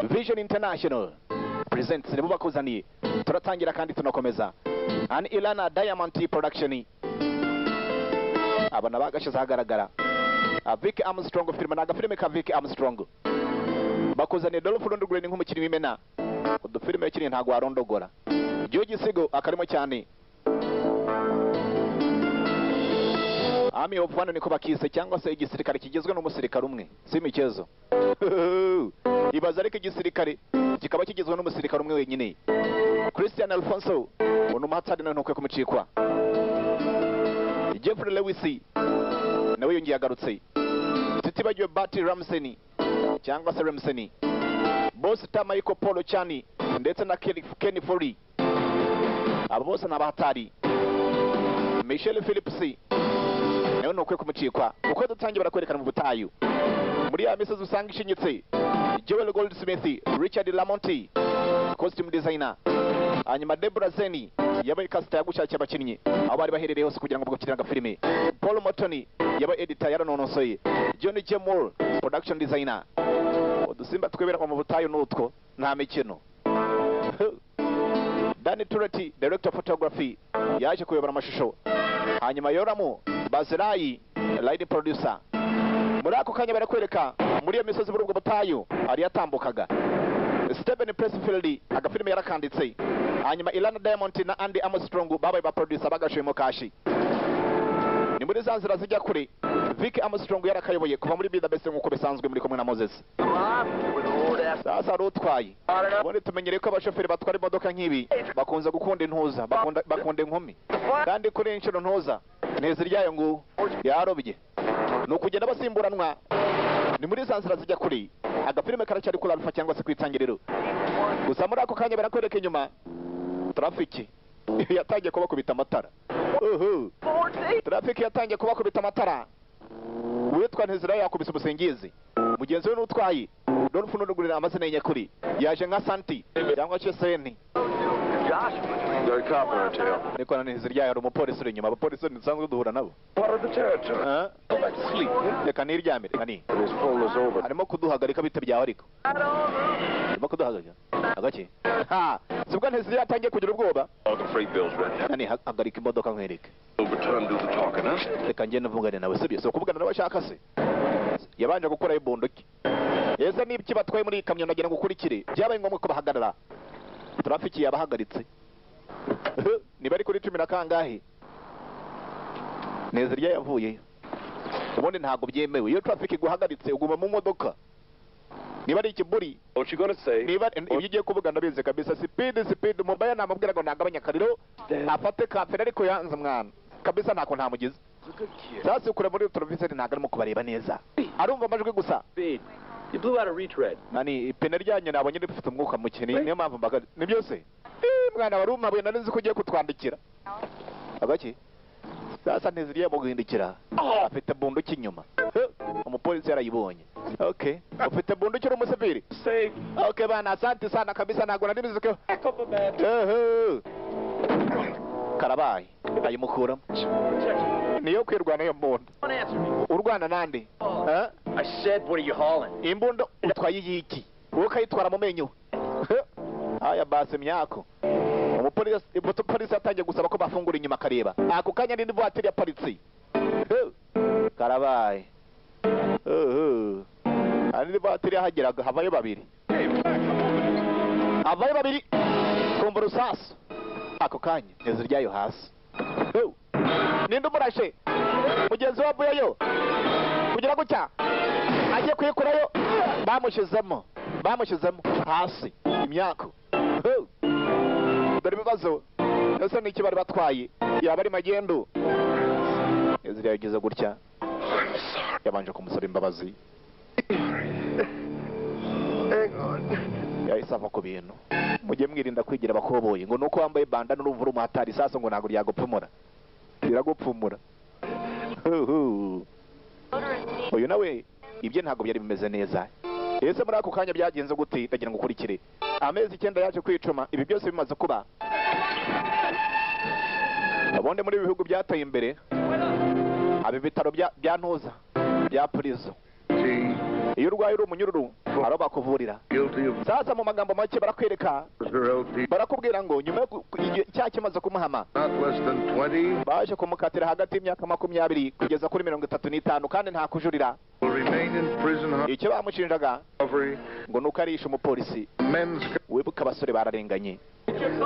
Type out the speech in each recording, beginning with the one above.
Vision International presents nibo bakuzaniye turatangira kandi tunakomeza an Ilana Diamond production abana bagashize hagaragara Vicky Armstrong film na filime ka Vicky Armstrong bakuzaniye Dolph Lundgren nk'umukinnyi w'imena udufilime yakiniye ntago warondogora George Sigo akarimo cyane Army of One niko bakise cyangwa se igisirikare kigizwe n'umusirikare umwe si imikezo ibaza ariko igisirikare kikaba kigizwe n'umusirikare umwe wenyine Christian Alfonso uno muhatari none ukwe kumucikwa Jeffrey Lewis nawe yongeye agarutse tutibagiwe Batty Ramsey cyangwa se Ramsey Boss Michael Polo Chani ndetse na Kenny Fori abo bose n'abahatari Michelle Phillips nawe nukwe kumucikwa uko dutangiye barakwerekana mu butayu muri ya misozi usanga ishinyitse Joel Goldsmith, Richard Lamonti, costume designer, hanyuma Deborah Zeni yabaye cast yagushakiye abakinnyi abo bari baherereye hose kugira ngo bagukiranga filime Paul Motoni yabaye editor yaranonosoye Johnny J. Moore, production designer udusimba twebera mu butayu n'utwo nta mikino Danny Tureti, director photography yaje kuyobora amashusho hanyuma Yoramu Bazirai, lighting producer muri ako kanya barakwereka muri iyo misozi burubwo butayu ari yatambukaga Stephen Pressfield agafilime yarakanditse hanyuma Ilana Diamond na Andy Armstrong babaye ba producer bagashemo kashi ni muri zanzira zijya kure Vicky Armstrong yarakayoboye kuva muri Bida Best nkuko bisanzwe muri kumwe na Moses sasa rutwaye ubundi tumenyereye ko abashoferi batwara imodoka nk'ibi bakunze gukunda intuza bakunda inkumi kandi kuri inshuro ntuza neza ryayo ngo yarobye no kugenda basimburanwa ni muri zanzira zijya kuri agafilime karacyari kuri Alpha cyangwa se kwitangiriro gusa muri ako kanya barakwereka inyuma traffic yatangiye kubakubita amatara traffic yatangiye kubakubita amatara witwa Ntezira yakubise umusengizi mugenzi we n'utwaye Dolph Lundgren amazina y'inyakuri yaje nka Santi cyangwa se Seni Very confident, Tail. niko na Ntezira yari umupolisi uri inyuma abapolisi nsanzwe duhura nabo Part of the territory. Sleep reka niryamire kani His pull is over. arimo kuduhagarika bite byaho ariko arimo kuduhagarika agaki sibwo Ntezira yatangiye kugira ubwoba All the freight bills ready. kani hagarika imodoka nkwereke Overturn, do the talking, huh? reka ngende mvugane nawe sibyo so kuvugana n'abashaka se yabanje gukora ibondoki ese n'ibiki batwaye muri kamyo nagira ngo ukurikire byabaye ngombwa ko bahagarara traffic yabahagaritse niba ari kuri 10 na kangahe Ntezira yavuye ubundi ntago byemewe iyo traffic guhagaritse uguma mu modoka niba ari ikiburi What you gonna say? niba iyo ugiye kuvuga ndabize kabisa speed mobile namubwira ngo nagabanya kariro afate kafere ariko yanze mwana kabisa ntako ntamugize sasa ukure muri television ntago arimo kubareba neza arumva amajwi gusa Speed. You blew out a retread. nani ipene ryanye nabonye rifite umwuka muke niyo mpamvu mbaga ni byose mwana wari umabuye nanizi ko ugiye kutwandikira agaki sasa Ntezira mu guhindukira afite bunduki inyuma umupolisi yarayibonye okay ufite bunduki uri umusivili Say, okay bana asante sana kabisa ntago nari bizi ko karabaye ayimukuramo niyo kwirwana yo mbunda Don't answer me. urwana nande I said, what are you hauling? imbunda utwaye yiki wowe kayitwara mu menyo aya base myako umupolisi yatangiye gusaba ko bafungura inyuma akareba. Ako kanya n'indi voiture yaparitse. Karabaye. Andi voiture yahageraga havayo babiri. Havayo babiri. Kumva urusasu. Ako kanya hejuru ryayo hasi. Ninde umurashe? Mugenzi wa Buyayo. Kugira gutya. Agiye kuyikurayo. Bamushizemo hasi imyako. Dore ibibazo. Ese niki bari batwaye? Yaba ari magendo. Hejuru yagize gutya. Yabanje kumusaba imbabazi. Yahise ava ku bintu. Mujye mwirinda kwigira abakoboyi ngo nuko wambaye banda n'uruvu rumuhatari sasa ngo ntabwo ryagupfumura. Biragupfumura. Uyu nawe ibye ntabwo byari bimeze neza. Ese muri ako kanya byagenze gute? Ndagira ngo ukurikire. Amezi 9 yaje kwicuma, ibi byose bimaze kuba. Abonde muri bihugu byataye imbere. Abi bitaro bya ntuza bya prison. Iyo urwaye uri umunyururu aro bakuvurira. Sasa mu magambo make barakwereka, barakubwira ngo nyuma cya kimaze kumuhama baje kumukatira hagati y'imyaka 20 kugeza kuri 35 kandi nta kujurira. Icyo bamushinjaga ngo nuko arisha umupolisi. Wibuka abasore bararenganye.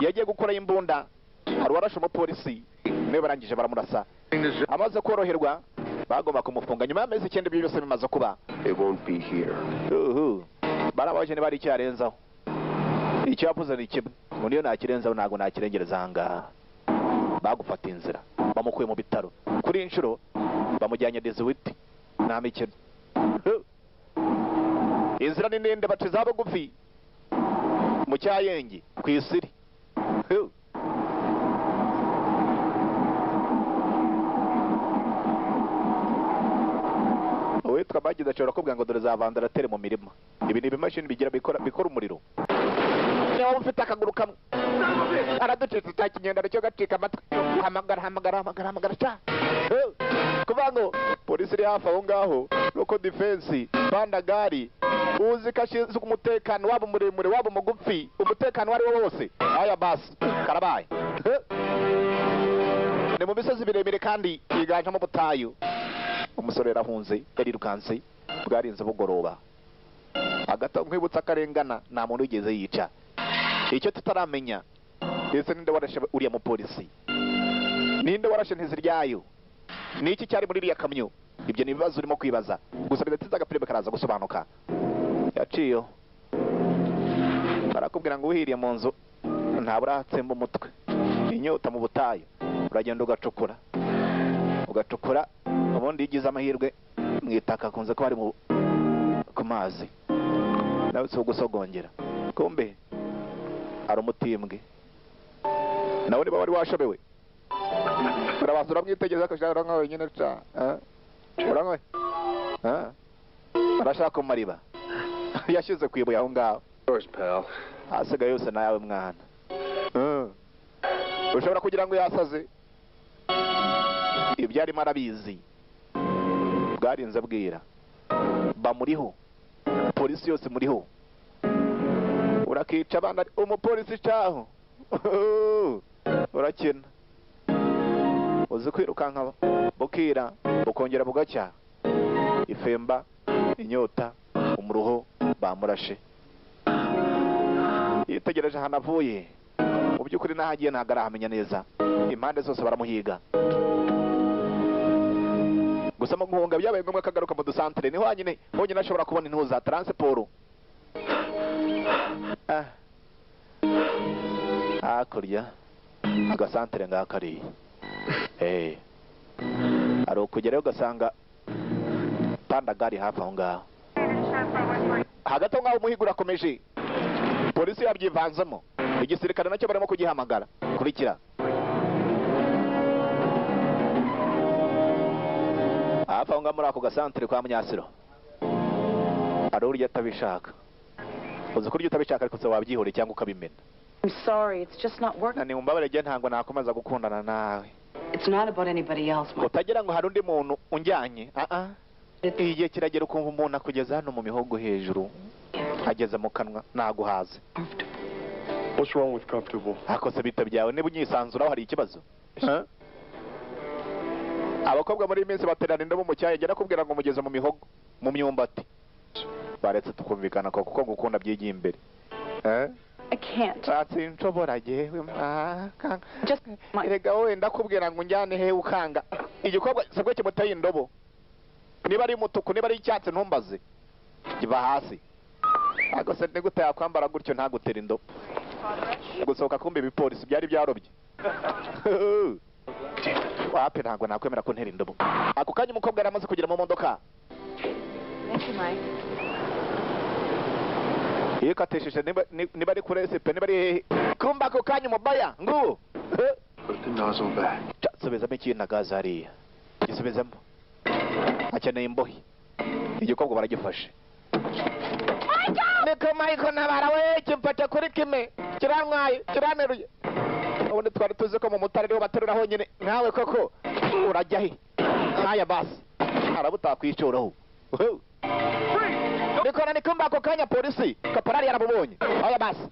Yagiye gukora imbunda hari warashe umupolisi ne barangije baramurasa. Amaze koroherwa bagomba kumufunga nyuma y'amezi 9 byose bimaze kuba. It won't be here. Barabaje ne bari cyarenzaho. Icyo yavuze ni kimwe. Ngo niyo nakirenzaho ntago nakirengereza hanga. Bagufata inzira bamukuye mu bitaro. Kuri inshuro bamujyanye Dezuwiti na mikino. Inzira ni ndende baciza bugufi mu cyayenge ku isiri. Witwa bagize ashobora kubwira ngo dore za vandaratere mu mirima. Ibi ni ibimashini bigira bikora umuriro. Niba ufite akaguru kamwe araducitse cyakinyenda cyo gacika amatwi. Hamagara cha. Kubango polisi iri hafi aho ngaho nuko defense bandagari uzi kashize umutekano wabo muremure wabo mugufi umutekano wari wose. Aya basi karabaye. Ni mu misozi biremire kandi yiganje mu butayu. Umusore yarahunze yarirukanse bwarinze bugoroba. Agata nkwibutsa karengana nta muntu ugeze yica. Icyo tutaramenya ese ninde warashe uriya mu polisi? Ninde warashe ntiziryayo? Niki cyari muri iriya kamyo? Ibyo ni ibibazo urimo kwibaza. Gusa bidatinze agapirebe karaza gusobanuka. Yaciyo barakubwira ngo uhiriye mu nzu ntabura hatsemba umutwe. Inyota mu butayu uragenda ugacukura ubundi yigize amahirwe mwitaka kunze ko ari ku mazi nawe so gusogongera kumbe ari umutimbwe nawe niba wari washobewe urabaza uramwitegeza akashaka nkawe wenyine ca uranywe arashaka umariba yashyize ku ibuye aho ngaho hasigaye yose nawe mwana ushobora kugira ngo yasaze ibyo arimo arabizi bwarinze bwira bamuriho polisi yose muriho urakica abana umupolisi cyaho urakina uzi kwirukanka bukira ukongera bugacya ifemba inyota umuruho bamurashe yitegereje ahantu avuye mu by'ukuri nahagiye ntabwo arahamenya neza impande zose baramuhiga gusa mu guhunga byabaye ngombwa akagaruka mu dusantere niho honyine ashobora kubona intuza transport hakurya agasantere ngakariye ari ukugerayo ugasanga pandagari hafi aho ngaho hagati aho ngaho umuhigo urakomeje polisi yabyivanzemo igisirikare nacyo barimo kugihamagara kurikira hafi aho ngaho muri ako gasantere kwa Munyasiro ari urya atabishaka uzi ko urya utabishaka ariko se wabyihoreye cyangwa ukabimena. I'm sorry, it's just not working. Nani umbabare je ntango nakomeza gukundana nawe. It's not about anybody else, Mike. Utagira ngo hari undi muntu unjyanye. Igihe kiragera ukumva umuntu akugeza hano mu mihogo hejuru ageze mu kanwa naguhaze. What's wrong with comfortable? akose bita byawe niba unyisanzuraho hari ikibazo abakobwa muri iyi minsi baterana indobo mu cyayi ngera kubwira ngo mugeze mu mihogo mu myumbati baretse tukumvikana kuko ngukunda byigiye imbere I can't. sinshobora jewe Just erega wowe ndakubwira ngo njyane he ukanga igikobwa sabwe kimutaye indobo niba ari umutuku niba ari icyatsi ntumbaze kiva hasi agose nigute yakwambara gutyo ntagutera indobo gusohoka kumbe ibipolisi byari byarobye wapi ntabwo nakwemera ko ntera indobo ako kanya umukobwa yaramaze kugera mu modoka thank you, Mike. iyo katesheje niba ari kuri esipe niba ari kumba ako kanya umubaya nguwo Put the nozzle back. subizamo ikintu na gaze hariya gisubizemo akeneye imbohi igikobwa baragifashe niko Michael ntabara we kimfata kuri kime kirantwaye kiraneruye ubundi twari tuzi ko mu mutare ariho baterura honyine nkawe koko urajya he nkaya basi arabutakwicuraho nikona nikumba ako kanya polisi kaporari yarabubonye aya basi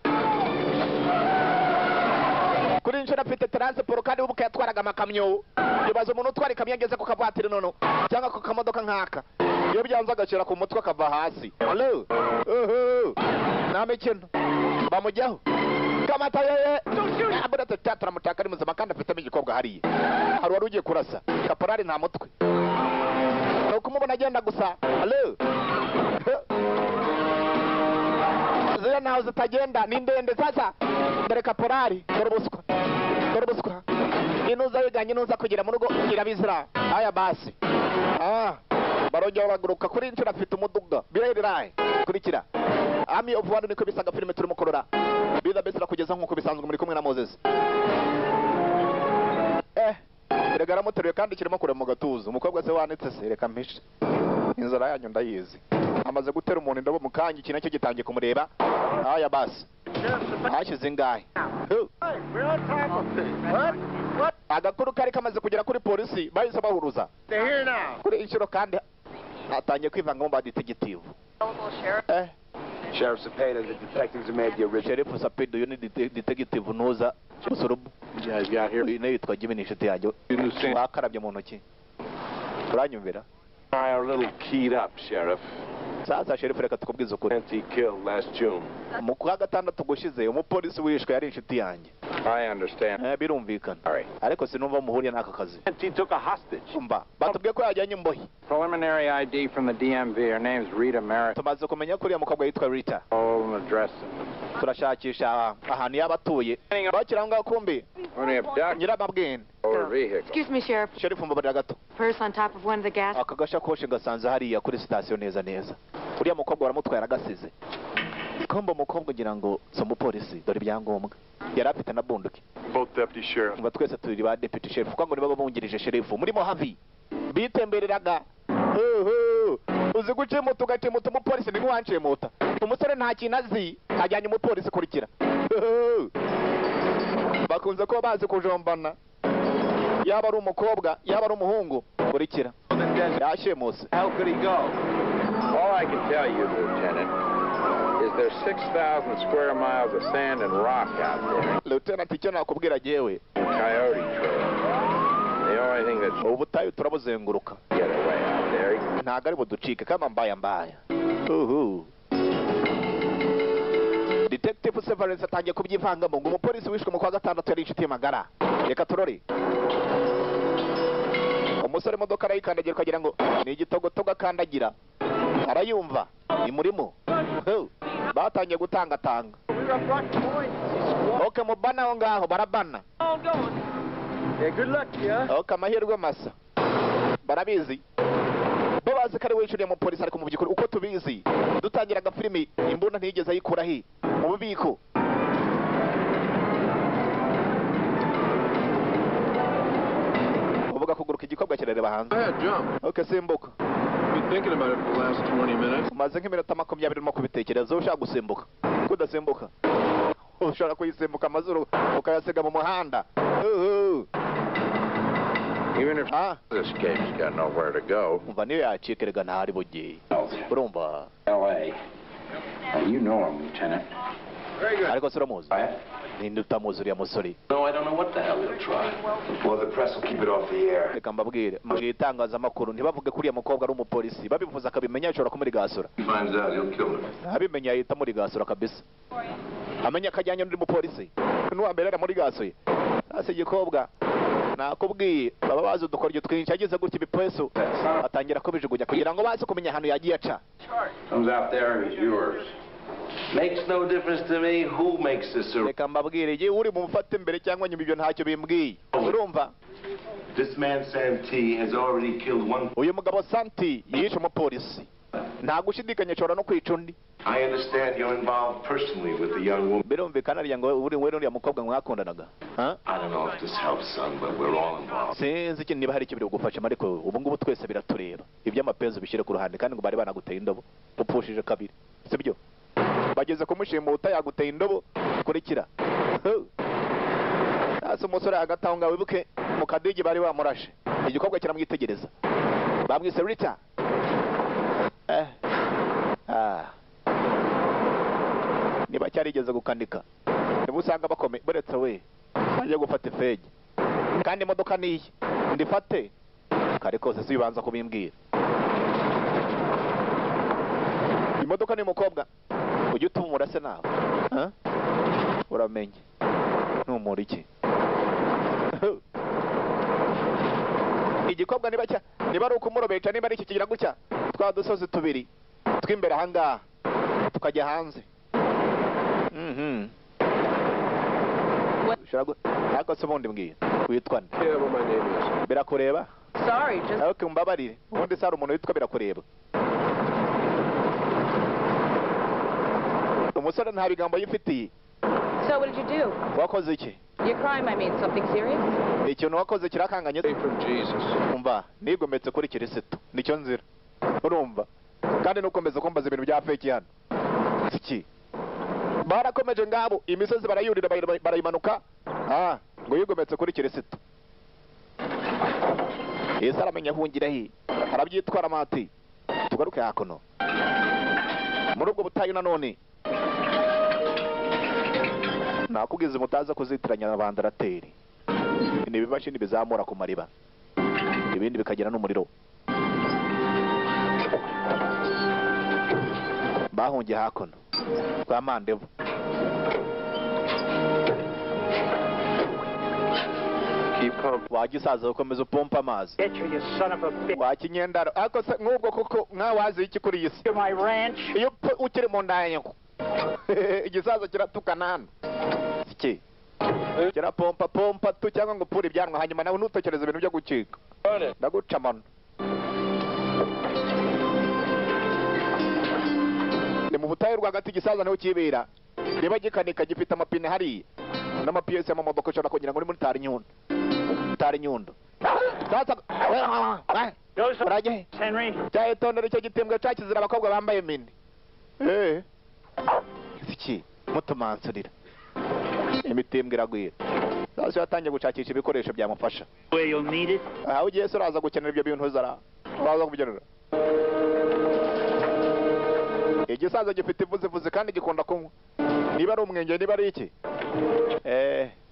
kuri inshuro afite taransiporo kandi ubuka yatwaraga amakamyo ibaza umuntu utwara ikamyo ageze ku kavatiri nono cyangwa ku kamodoka nk'aka iyo byanze agashyira ku mutwe akava hasi alo nta mikino bamujyaho kamata yeye abura turamutaka ari muzima kandi afitemo igikobwa hariya hari wari ugiye kurasa kaporari nta mutwe ni ukumubona agenda gusa alo ziriya ntaho zitagenda ni ndende sasa dore kaporari dore ubuswa inuza yujyanye inuza kugera mu rugo irabizira aya basi barongera baguruka kuri inshuro afite umuduga bireraye kurikira Army of One niko bisaga filime turimo korora biza besira kugeza nkuko bisanzwe muri kumwe na Moses erega aramuteruye kandi kirimo kure mu gatuza umukobwa se wanitse se reka mpishe inzara yanyu ndayizi amaze gutera umuntu indobo mu kanya iki nacyo gitangiye kumureba aya basi hashize ingahe agakuru kari kamaze kugera kuri polisi bahise bahuruza kuri inshuro kandi atangiye kwivangamo ba detective Sheriff Cepeda, the detectives have made the original. Sheriff Cepeda uyu ni detective ntuza busurubu Yeah, got here. uyu nayo yitwa Jimmy n'inshuti yanjye wakarabye mu ntoki uranyumvira A little keyed up, Sheriff. sasa sheriff reka tukubwize ukuri He killed last June. mu kwa gatandatu gushize umupolisi wishwe yari inshuti yanjye I understand. birumvikana All right. ariko sinumva muhuriye n'aka kazi He took a hostage. umva batubwiye ko yajyanye imbohi Preliminary ID from the DMV. Her name's Rita Merritt. tumaze kumenya ko uriya mukobwa yitwa Rita Home address. turashakisha ahantu yaba atuye bakira aho ngaho kumbi Only abduct nyirababwene or vehicle. Excuse me, Sheriff. sheriff mbabarira gato Purse on top of one of the gas. aka gashakoshi gasanze hariya kuri sitasiyo neza neza uriya mukobwa baramutwaye aragasize komba umukobwa ugira ngo si umupolisi dore ibyangombwa yari afite na bunduki Both deputy sheriffs. ngo twese turi ba deputy sheriff kuko ngo nibo bamwungirije sheriff murimo havi bitembereraga uzi gucimuta ugacimuta umupolisi ni nk'uwancimuta umusore nta kintu azi ajyanye umupolisi kurikira bakunze kuba bazi kujombana yaba ari umukobwa yaba ari umuhungu kurikira yashimuse How could he go? All I can tell you, Lieutenant, is there's 6,000 square miles of sand and rock out there. Lieutenant icyo nakubwira jewe Coyote Trail. The only thing that's ubutayu turabuzenguruka get away out there. ntago ari buducike kama mbaya Detective Severance atangiye kubyivangamo ngo umupolisi wishwe mu kwa gatandatu yari inshuti y'amagara reka turore umusore imodoka arayikandagira ukagira ngo ni igitogotogo akandagira arayumva imurimo batangiye gutangatanga oke mubana aho ngaho barabana oke amahirwe masa barabizi bo bazi ko ari we yishyuriye umupolisi ariko mu by'ukuri uko tubizi dutangira agafilimi imbunda ntiyigeze ayikura he mu bubiko uvuga kuguruka igikobwa kirareba hanze jump. oke simbuka Been thinking about it for the last 20 minutes. umaze nk'iminota 20 urimo kubitekereza ushaka gusimbuka ko udasimbuka ushobora kuyisimbuka amazuru ukayasiga mu muhanda Even if this game's got nowhere to go. umva niyo yacikerega ntahari bugiye urumva L.A. You know him, Lieutenant. Very good. ariko suramuzi ninde utamuzi uriya musore No, I don't know what the hell they'll try. Well, the press will keep it off the air. reka mbabwire mu itangazamakuru ntibavuge ko uriya mukobwa ari umupolisi babivuze akabimenya ashobora kumurigasura He finds out, he'll kill him. abimenya yahita murigasura kabisa amenya akajyanye n'undi mupolisi n'uwa mbere aramurigasuye hasi igikobwa nakubwiye baba bazi udukoryo twinshi agize gutya ibipesu atangira kubijugunya kugira ngo baze kumenya ahantu yagiye aca Comes out there and he's yours. Makes no difference to me who makes this a... reka mbabwire yewe uri mumufate mbere cyangwa nyuma ibyo ntacyo bimbwiye urumva This man, Sam T, has already killed one. uyu mugabo Santi yishe umupolisi nta gushidikanya ashobora no kwica undi I understand you're involved personally with the young woman. birumvikana arya ngo uri we n'uriya mukobwa mwakundanaga ha? I don't know if this helps, son, but we're all involved. sinzi ikintu niba hari icyo biri gufashamo ariko ubu ngubu twese biratureba iby'amapenzi bishyire ku ruhande kandi ngo bari banaguteye indobo upfushije kabiri sibyo bageze kumushimuta yaguteye indobo kurikira hasi umusore hagati aho ngaho wibuke mu kadigi bari bamurashe igikobwa kiramwitegereza bamwise Rita niba cyarigeze gukandika niba usanga bakomeye buretse we ajya gufata ifege kandi imodoka niyi ndifate kare kose si bibanza kubimbwira imodoka ni umukobwa ujya utumura se nawe uramenye ntumura iki igikobwa niba ari ukumurobesha niba ari iki kigira gutya twa dusozi tubiri tw'imbere ahangaha tukajya hanze ntabwo se ubundi mbwira witwa nde Yeah, what my name is. birakureba Sorry, just... ariko mbabarire ubundi se hari umuntu witwa birakureba umusore nta bigambo yifitiye So what did you do? wakoze iki Your crime, I mean, something serious? ikintu wakoze kirakanganye Hey, from Jesus. umva nigometse kuri kirisito nicyo nzira urumva kandi nukomeza kumbaza ibintu bya feki hano iki barakomeje ngabo imisozi barayurira barayimanuka ngo yigometse kuri kirisito Yesu aramenya ahungira he arabyitwara mati tugaruke hakuno muri ubwo butayu nanone nakubwiza mutaza kuzitiranya na bandarateri ni ibimashini bizamura ku mariba ibindi bikagira n'umuriro bahungiye hakuno kwa mandevu Keep pumping. wagisaza ukomeza upompa amazi Get you, you son of a bitch. wakinyendaro ariko se nk'ubwo kuko mwawazi iki kuri iyi si To my ranch. iyo ukiri mu nda ya nyoko igisaza kiratukana hano iki kirapompa pompa tu cyangwa ngo upfure ibyanwa hanyuma nawe ntutekereze ibintu byo gucika ndaguca amano ni mu butayu rwagati igisaza niho kibera niba gikanika gifite amapine hariya n'amapiyesi y'amamodoka ushobora kugira ngo uri muri tari nyundo sasa urajya he Henry. cyahitondera icyo gitembwe cakizira abakobwa bambaye mini iki mutumansurira imitembwe iragwira sasa yatangiye gushakisha ibikoresho byamufasha Where you'll need it. aho ugiye se uraza gukenera ibyo bintu uzara uraza kubigenera igisaza gifite ivuzivuzi kandi gikunda kunywa niba ari umwenge niba ari iki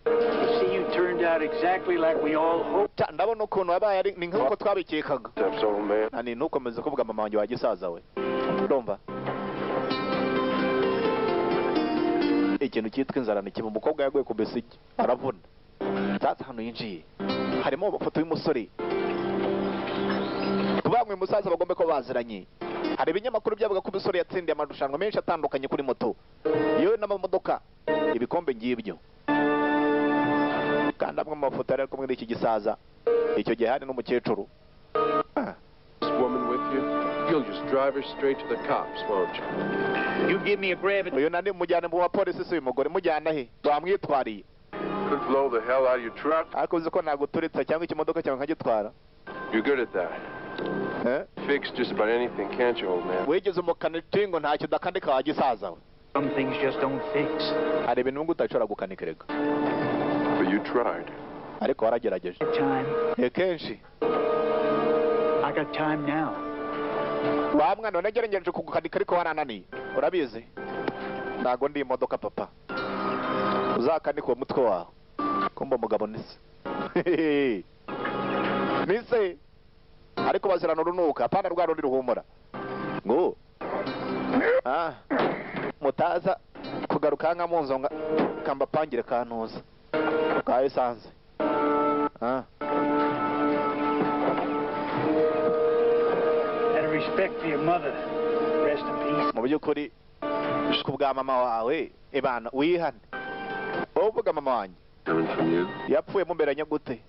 You see, you turned out exactly like we all hoped. ndabona ukuntu wabaye ari ni nk'uko twabikekaga That's all, man. nani ntukomeze kuvuga mama wanjye wa gisaza we urumva ikintu cyitwa inzara ni kimwe umukobwa yaguye ku besigi aravuna sasa hano yinjiye harimo amafoto y'umusore kuvuga ngo uyu musaza bagombe ko baziranye hari ibinyamakuru byavuga ko umusore yatsindiye amarushanwa menshi atandukanye kuri moto yewe n'amamodoka ibikombe ngibyo kandi amwe mu mafoto yari ari kumwe n'iki gisaza icyo gihe hari n'umukecuru This woman with you? You'll just drive her straight to the cops, won't you? You give me a grab at uyu nandi mujyane mu bapolisi si uyu mugore mujyana he bamwitwariye Could blow the hell out of your truck. ariko uzi ko naguturitsa cyangwa ikimodoka cyawe nkagitwara You're good at that. Fix just about anything, can't you, old man? wigeze umukanishi ngo ntacyo udakandika wa gisaza we some things just don't fix. hari ibintu ngo udashobora gukanika rega But you tried. ariko waragerageje Time. kenshi I got time now. wa mwana nagerageje kugukanika ariko warananiye urabizi ntago ndi imodoka papa uzakanika uwo mutwe wawe kumba umugabo nise nise ariko bazirana urunuka apana rwa rundi ruhumura ngo mutaza kugaruka nka munzo kambapangire kantuza ka esanse Out of respect for your mother, rest in peace. mu by'ukuri kubwa mama wawe ebana wihane wowe uvuga mama wanjye Coming from you? yapfuye mumberanye gute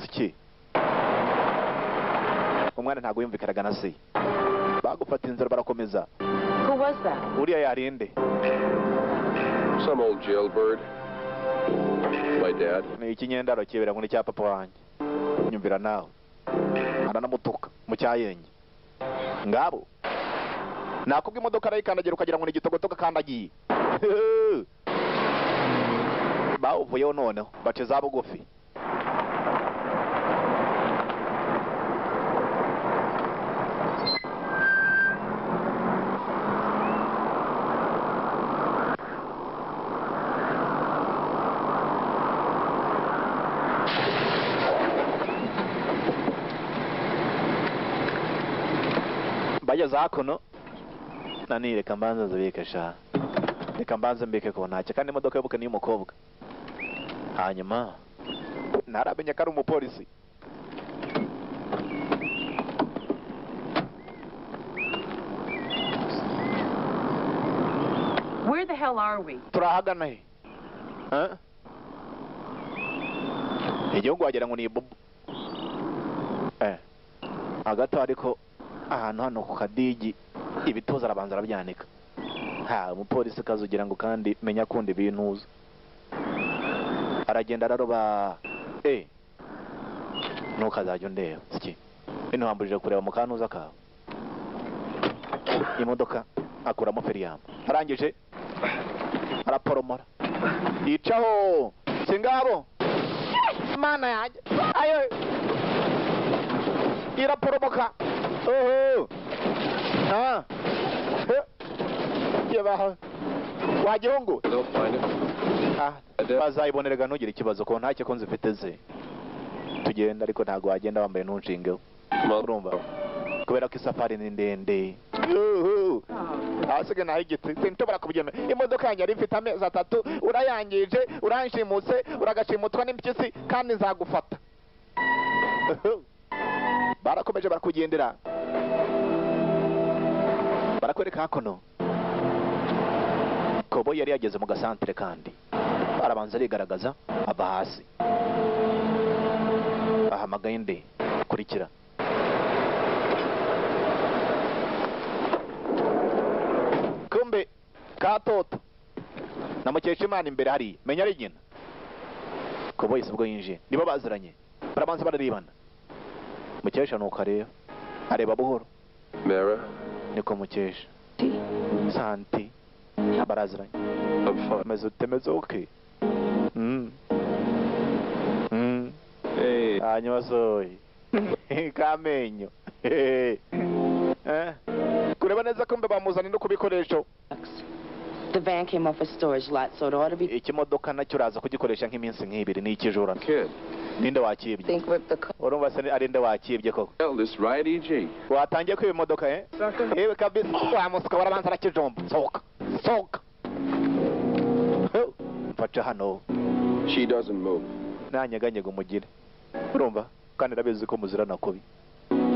siki umwana ntabwo yumvikanaga na se bagufata inzira barakomeza Who was that? uriya yarinde Some old jailbird. My dad. ni ikinyendaro kibera ngo ni cya papa wanjye nyumvira nawe aranamutuka mu cyayenge ngabo nakubwa imodoka arayikandagira ukagira ngo ni igitogotoka kandagiye bawuvuyeho noneho bace za bugufi bageze hakuno nani reka mbanza nzibike sha reka mbanza mbike ko ntacyo kandi imodoka y'ubuke ni y'umukobwa hanyuma ntaramenye ko ari umupolisi Where the hell are we? turahagana he igihugu wagira ngo ni ibubu hagati ariko ahantu hano ku kadigi ibitoza arabanza arabyanika umupolisi kazugira ngo kandi menya kundi ibintuza aragenda araroba ntukazajya undeba siki bino wambujije kureba mu kantuza kawe imodoka akuramo feriyamu arangije araporomora yicaho singabo mana yanjye ayo iraporomoka yebaho wagira ngo They'll find it. bazayiboneraga ntugire ikibazo ko ntacyo ko nzifite ze tugenda ariko ntabwo wagenda wambaye ntunshingeho urumva kubera ko isafari ni ndende hasigaye naho igiti sinshobora kubigena imodoka yanjye yari ifite amezi 3 urayangije uranshimutse uragashimutwa n'impyisi kandi nzagufata barakomeje barakugendera barakwereka hakuno kobo yari yageze mu gasantere kandi arabanza arigaragaza ava hasi ahamagaye indi kurikira kumbe katoto na Mukeshimana imbere hari menya ari nyina kobo yise ubwo yinjiye nibo baziranye barabanza bararebana Mukesha nuko areba buhoro Mara, niko Mukesha Santi baraziranye I'm fine. temeze okay Hey. hanyuma soyi kamenyo kureba neza ko mbe bamuzanye no kubikoresho The van came off a storage lot, so it ought to be. ikimodoka nacyo uraza kugikoresha nk'iminsi nk'ibiri ni ikijura Kid. ninde wakibye Think rip the car. urumva se ari nde wakibye koko Hell, this right, E.G.? watangiye kwiba imodoka yewe kabisa wa musika warabanza arakijomba soka mfaca hano She doesn't move. nanyeganyega umugire urumva kandi ndabizi ko muzirana kubi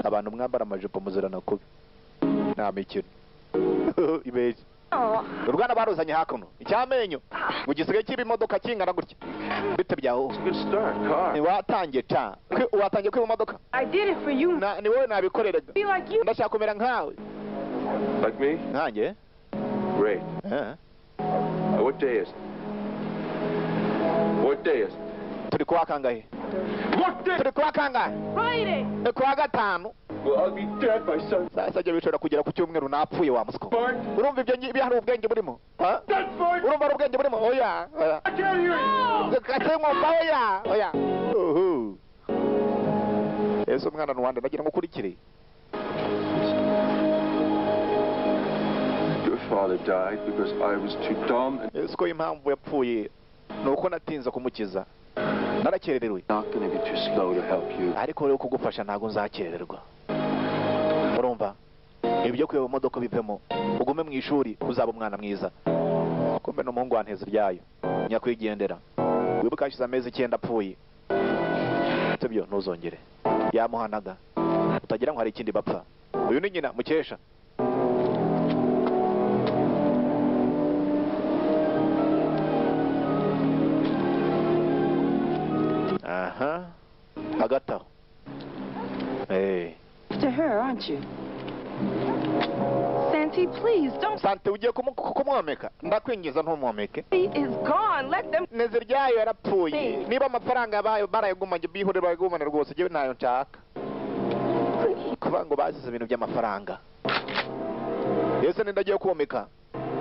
abantu mwambara amajipo muzirana kubi nta mikino ibeje urwana baruzanye hakuno icyamenyo ngo gisigaye kiba imodoka kingana gutya bite byaho Good start, car. watangiye watangiye kwiba imodoka I did it for you. ni wowe nabikoreraga Be like you. ndashaka kumera nkawe Like me? nkanjye Great. What day is it? What day is it? turi kuwa kangahe What day? turi kuwa kangahe Friday. kuwa gatanu Well, I'll be dead by Sunday. sasa jya bishobora kugera ku cyumweru napfuye wa musiko Bart, urumva ibyo hari ubwenge burimo that's Bart. urumva ari ubwenge burimo oya I can't hear you. kase nkumva oya ese umwana nuwande ndagira ngo ukurikire father died because I was too dumb and ese ko impamvu yapfuye nuko natinze kumukiza narakererewe. not going to be too slow to help you. ariko rero kugufasha ntago nzakererwa. urumva ibyo kuyoba imodoka bivemo ugume mu ishuri uzaba umwana mwiza. kumbe n'umuhungu wanteza ryayo nyakwigendera wibuka hashize amezi 9 apfuye. sibyo ntuzongere yamuhanaga utagira ngo hari ikindi bapfa. uyu ni nyina Mukesha. aha agataho. To her, aren't you? Santee, please, don't... Sante ugiye kumwomeka ndakwingiza ntumwomeke. He is gone. Let them... neze ryayo yarapfuye. niba amafaranga bayo barayagumanye bihore bayagumane rwose jewe nayo nshaka. kuva ngo bazize ibintu by'amafaranga. Yese nindagiye kuomeka.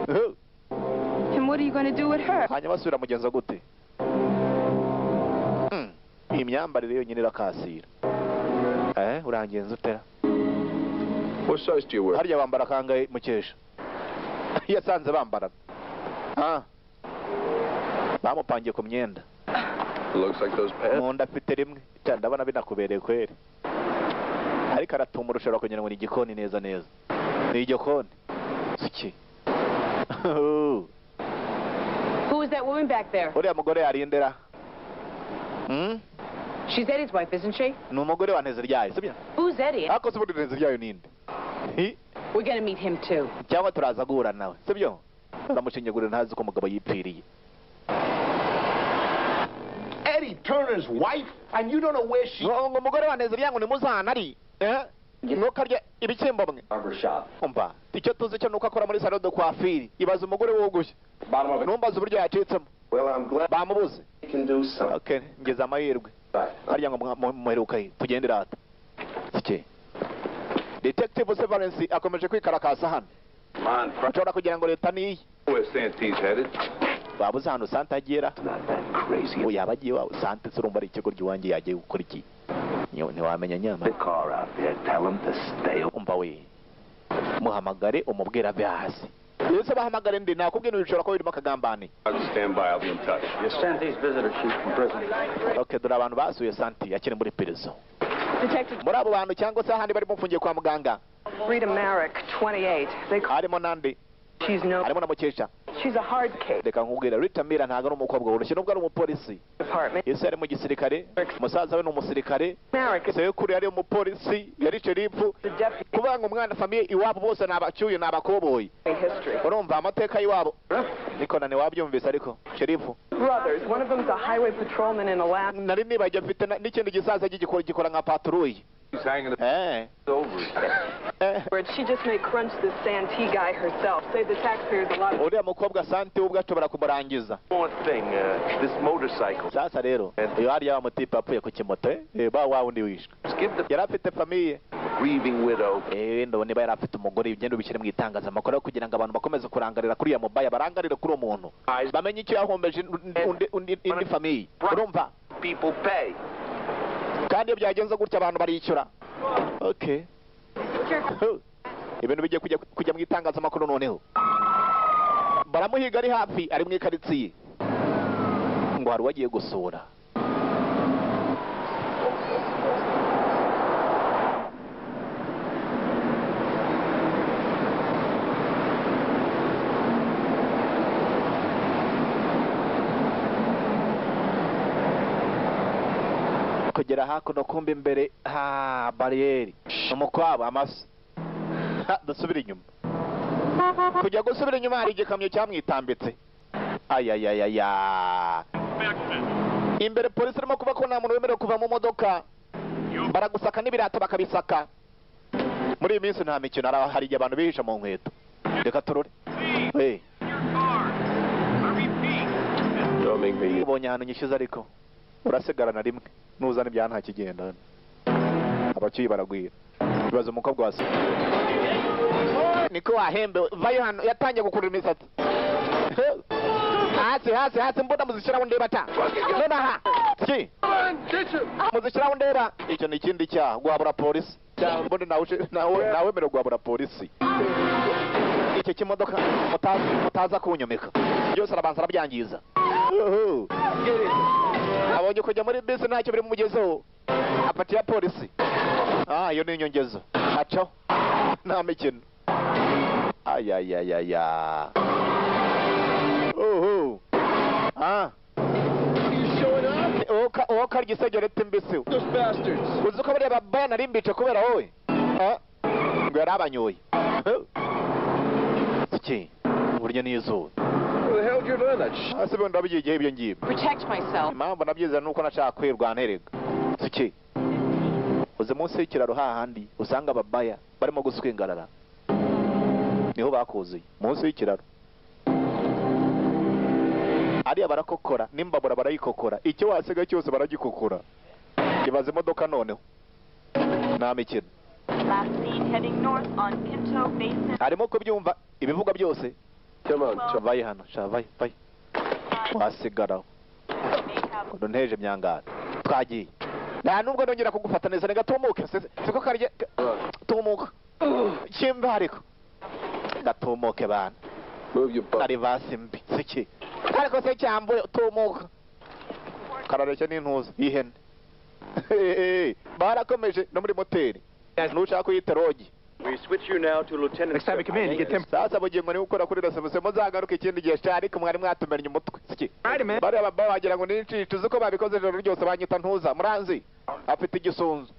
And what are you going to do with her? hanyuma basubira mugenza gute? imyambarire yonyine irakasira. urangenza utera. What size do you wear? harya bambara kangahe Mukesha? yasanze bambara. bamupangiye ku myenda. It looks like those pants. munda afite rimwe ndabona binakubereye kweri. ariko aratumura ushobora kugira ngo ni igikoni neza neza. ni igikoni siki. Who is that woman back there? uriya mugore yarindera. She's Eddie's wife, isn't she? ni umugore wa neze ryayo sibyo? Who's Eddie? ariko se ubundi neze ryayo ninde? We're going to meet him too. cyangwa turaza guhura nawe sibyo? aramushinyagurira ntazi ko umugabo yipfiriye. Eddie Turner's wife, and you don't know where she... ngo umugore wa neze ryangu ni muzana ari. nuko arya ibikembo mwe. Barbershop. umva icyo tuzi cyo nuko akora muri salon de coiffure. ibaza umugore wogushye. Bottom of it. numbaza uburyo yacitsemo. Well, I'm glad bamubuze. you can do something. okay ngeze amahirwe. harya ngo muheruka he tugende rata. sike Detective Severance akomeje kwikarakasa hano. Man, ushobora kugira ngo leta niyi. where Santee's headed? babuze hano Santa agera. Not that crazy. uyu yabagiye wa Santa surumba ari ikigo ry'iwanjye yagiye gukora iki? ntiwamenya nyama. The car out there, tell him to stay. umva we muhamagare umubwira ave hasi. yose bahamagare ndi nakubwira bishobora ko birimo akagambane. I'll stand by. I'll be in touch. Your Santee's visitor, she's from prison. okay dore abantu basuye Santi akiri muri prison. Detective muri abo bantu cyangwa se ahandi bari mufungiye kwa muganga. Rita Merrick, 28. They call harimo nandi. she's no... harimo na Mukesha. She's a hard case. reka nkubwira Rita Mira ntago ari umukobwa woroshye nubwo ari umupolisi. Department. yese ari mu gisirikare. musaza we ni umusirikare. Merrick is sekuru yari umupolisi yari sherifu. the deputy kuvuga ngo umwana famiye iwabo bose nabacyuye nabakoboyi. history. urumva amateka iwabo. niko nane wabyumvise ariko sherifu. Brothers. One of them's a highway patrolman in Alaska. nari nibajya mfite n'ikindi gisaza gikora nka patrouille. He's hanging the over. She just may crunch this Santee guy herself. Save the taxpayers a lot of... uriya mukobwa Sante ubwo ashobora kumurangiza. One thing, this motorcycle. sasa rero iyo hariya wa mutipe apfuye ku kimoto ba wa wundi wishwe. Give the yari afite famiye. grieving widow. ndabona niba yari afite umugore ugenda ubishyire mu itangazamakuru kugira ngo abantu bakomeze kurangarira kuri ya mobile barangarire kuri uwo muntu bamenye icyo yahombeje indi famiye. urumva People pay. kandi iyo byagenze gutya abantu bariyishyura. okay ibintu bigiye kujya mu itangazamakuru noneho. baramuhiga ari hafi ari mu ikaritsiye ngo hari uwagiye gusura. kugera hakuno kumbe imbere bariyeri umukwabo amase. dusubira inyuma. kujya gusubira inyuma hari igikamyo cyamwitambitse. ayayayaya imbere polisi irimo kuva ko nta muntu wemerewe kuva mu modoka. baragusaka n'ibirato bakabisaka. muri iyi minsi nta mikino hari igihe abantu bihisha mu nkweto. reka turore. ubonye ahantu nyishyuza ariko urasigarana rimwe nuzana ibyaha nta kigenda. abacyuyi baragwira. bibaza umukobwa wase niko wahembe vayo hano yatangiye gukurura imisatsi. hasi mbona muzishyiraho ndeba ta nonaha ki muzishyiraho ndeba. icyo ni ikindi cyaha guhabura polisi. mbona nawe mere guhabura polisi. gake k'imodoka mutaza kunyomeka byose arabanza arabyangiza abonye kujya muri bisi ntacyo biri mugezeho apati ya polisi iyo ni inyongezo acaho nta mikino ayayayaya uwo karya isegereti mbisi uzi ko bariya babaya nari mbice kubera wowe ngo yari abanyoye iki burya n'izuba hasi bundi wabyigiye ibyo ngibyo impamvu nabyiza nuko nashaka kwirwanterega iki uzi munsi y'ikiraro hahandi usanga ababaya barimo guswingarara niho bakuzuye munsi y'ikiraro ariya barakokora n'imbabura barayikokora icyo wasiga cyose baragikokora ibaza imodoka noneho nta mikino harimo kubyumva ibivuga byose vaye hano vaye wasigaraho nteje myangara twagiye nta nubwo nongera kugufata neza reka tumuke siko karye tumuka kimba ariko gatumuke bana ari basi mbi siki ariko se cyambuye tumuka karareke n'intuza y'ihene barakomeje no muri moteri nushaka kuyita rogi. We switch you now to Lieutenant. Next time you come in, you get him. Sasa bugingo ni ukora kuri rasebuse muzagaruka ikindi gihe cyari ko mwari mwatumenye umutwe siki bari ababa wagira ngo ninci tuzi ko babikoze ijoro ryose banyita ntuza muranzi afite igisunzu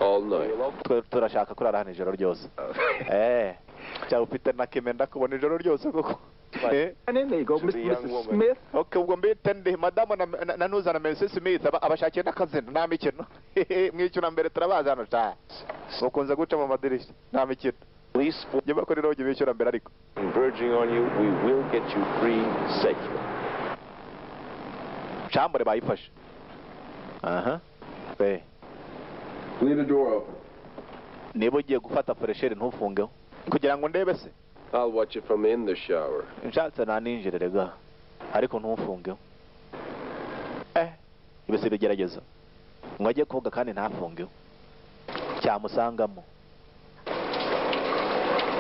all night. Turashaka kurara hano ijoro ryose cyangwa ufite na kimenda kubona ijoro ryose koko And then they go, Mrs. Smith. Okay, ubwo mbite ndi madamu na nuza na Mrs. Smith abashakiye n'akazina nta mikino mwicuna mbere turabaza hano cyane ukunze guca mu madirishya nta mikino Police njye bakora rogi bishyura mbere ariko converging on you, we will get you free safely. Chambure bayifashe Leave the door open. niba ugiye gufata freshere ntufungeho kugira ngo ndebe se I'll watch it from in the shower. nshatse naninjirere ga ariko ntufungeho ibese bigerageza ngo ajye koga kandi ntafungeho cyamusangamo